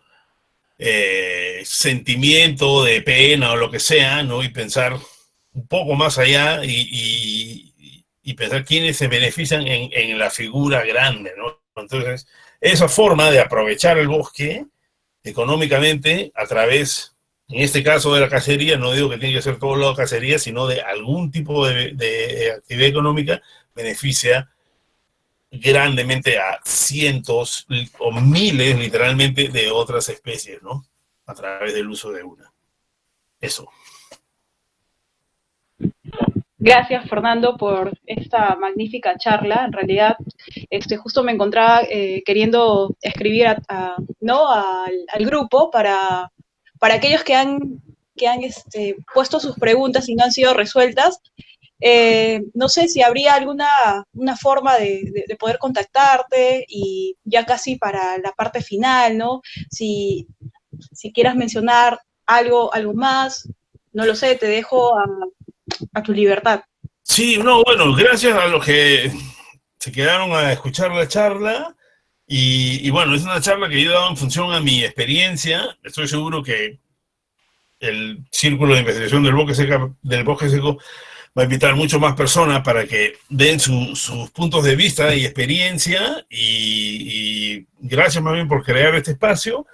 sentimiento de pena o lo que sea, ¿no? Y pensar un poco más allá y pensar quiénes se benefician en la figura grande, ¿no? Entonces, esa forma de aprovechar el bosque económicamente a través, en este caso de la cacería, no digo que tiene que ser todo lado cacería, sino de algún tipo de actividad económica, beneficia grandemente a cientos o miles, literalmente, de otras especies, ¿no? A través del uso de una. Eso. Gracias, Fernando, por esta magnífica charla. En realidad, justo me encontraba queriendo escribir ¿no? al grupo para aquellos que han puesto sus preguntas y no han sido resueltas. No sé si habría una forma de poder contactarte y ya casi para la parte final, ¿no? Si quieras mencionar algo más, no lo sé, te dejo a tu libertad. Sí, no, bueno, gracias a los que se quedaron a escuchar la charla. Y bueno, es una charla que yo he dado en función a mi experiencia. Estoy seguro que el Círculo de Investigación del Bosque Seco va a invitar mucho más personas para que den sus puntos de vista y experiencia. Y gracias más bien por crear este espacio.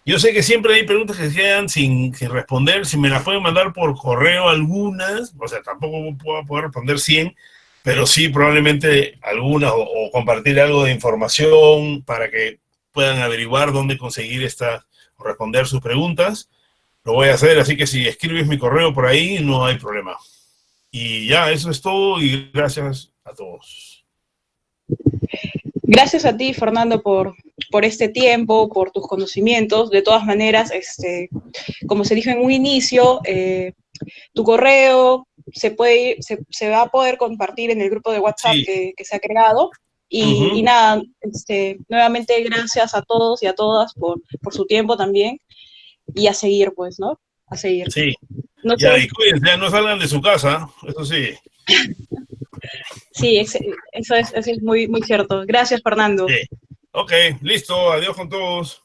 Yo sé que siempre hay preguntas que quedan sin responder. Si me las pueden mandar por correo algunas, o sea, tampoco puedo poder responder 100, pero sí probablemente algunas o compartir algo de información para que puedan averiguar dónde conseguir o responder sus preguntas. Lo voy a hacer, así que si escribes mi correo por ahí, no hay problema. Y ya, eso es todo y gracias a todos. Gracias a ti, Fernando, por este tiempo, por tus conocimientos. De todas maneras, como se dijo en un inicio, tu correo se va a poder compartir en el grupo de WhatsApp Sí. que se ha creado. Y nada, nuevamente gracias a todos y a todas por su tiempo también. Y a seguir, pues, ¿no? A seguir. Sí. No Ya, sé. y cuídense, no salgan de su casa, eso sí. Sí, eso es muy, muy cierto. Gracias, Fernando. Sí. Ok, listo, adiós con todos.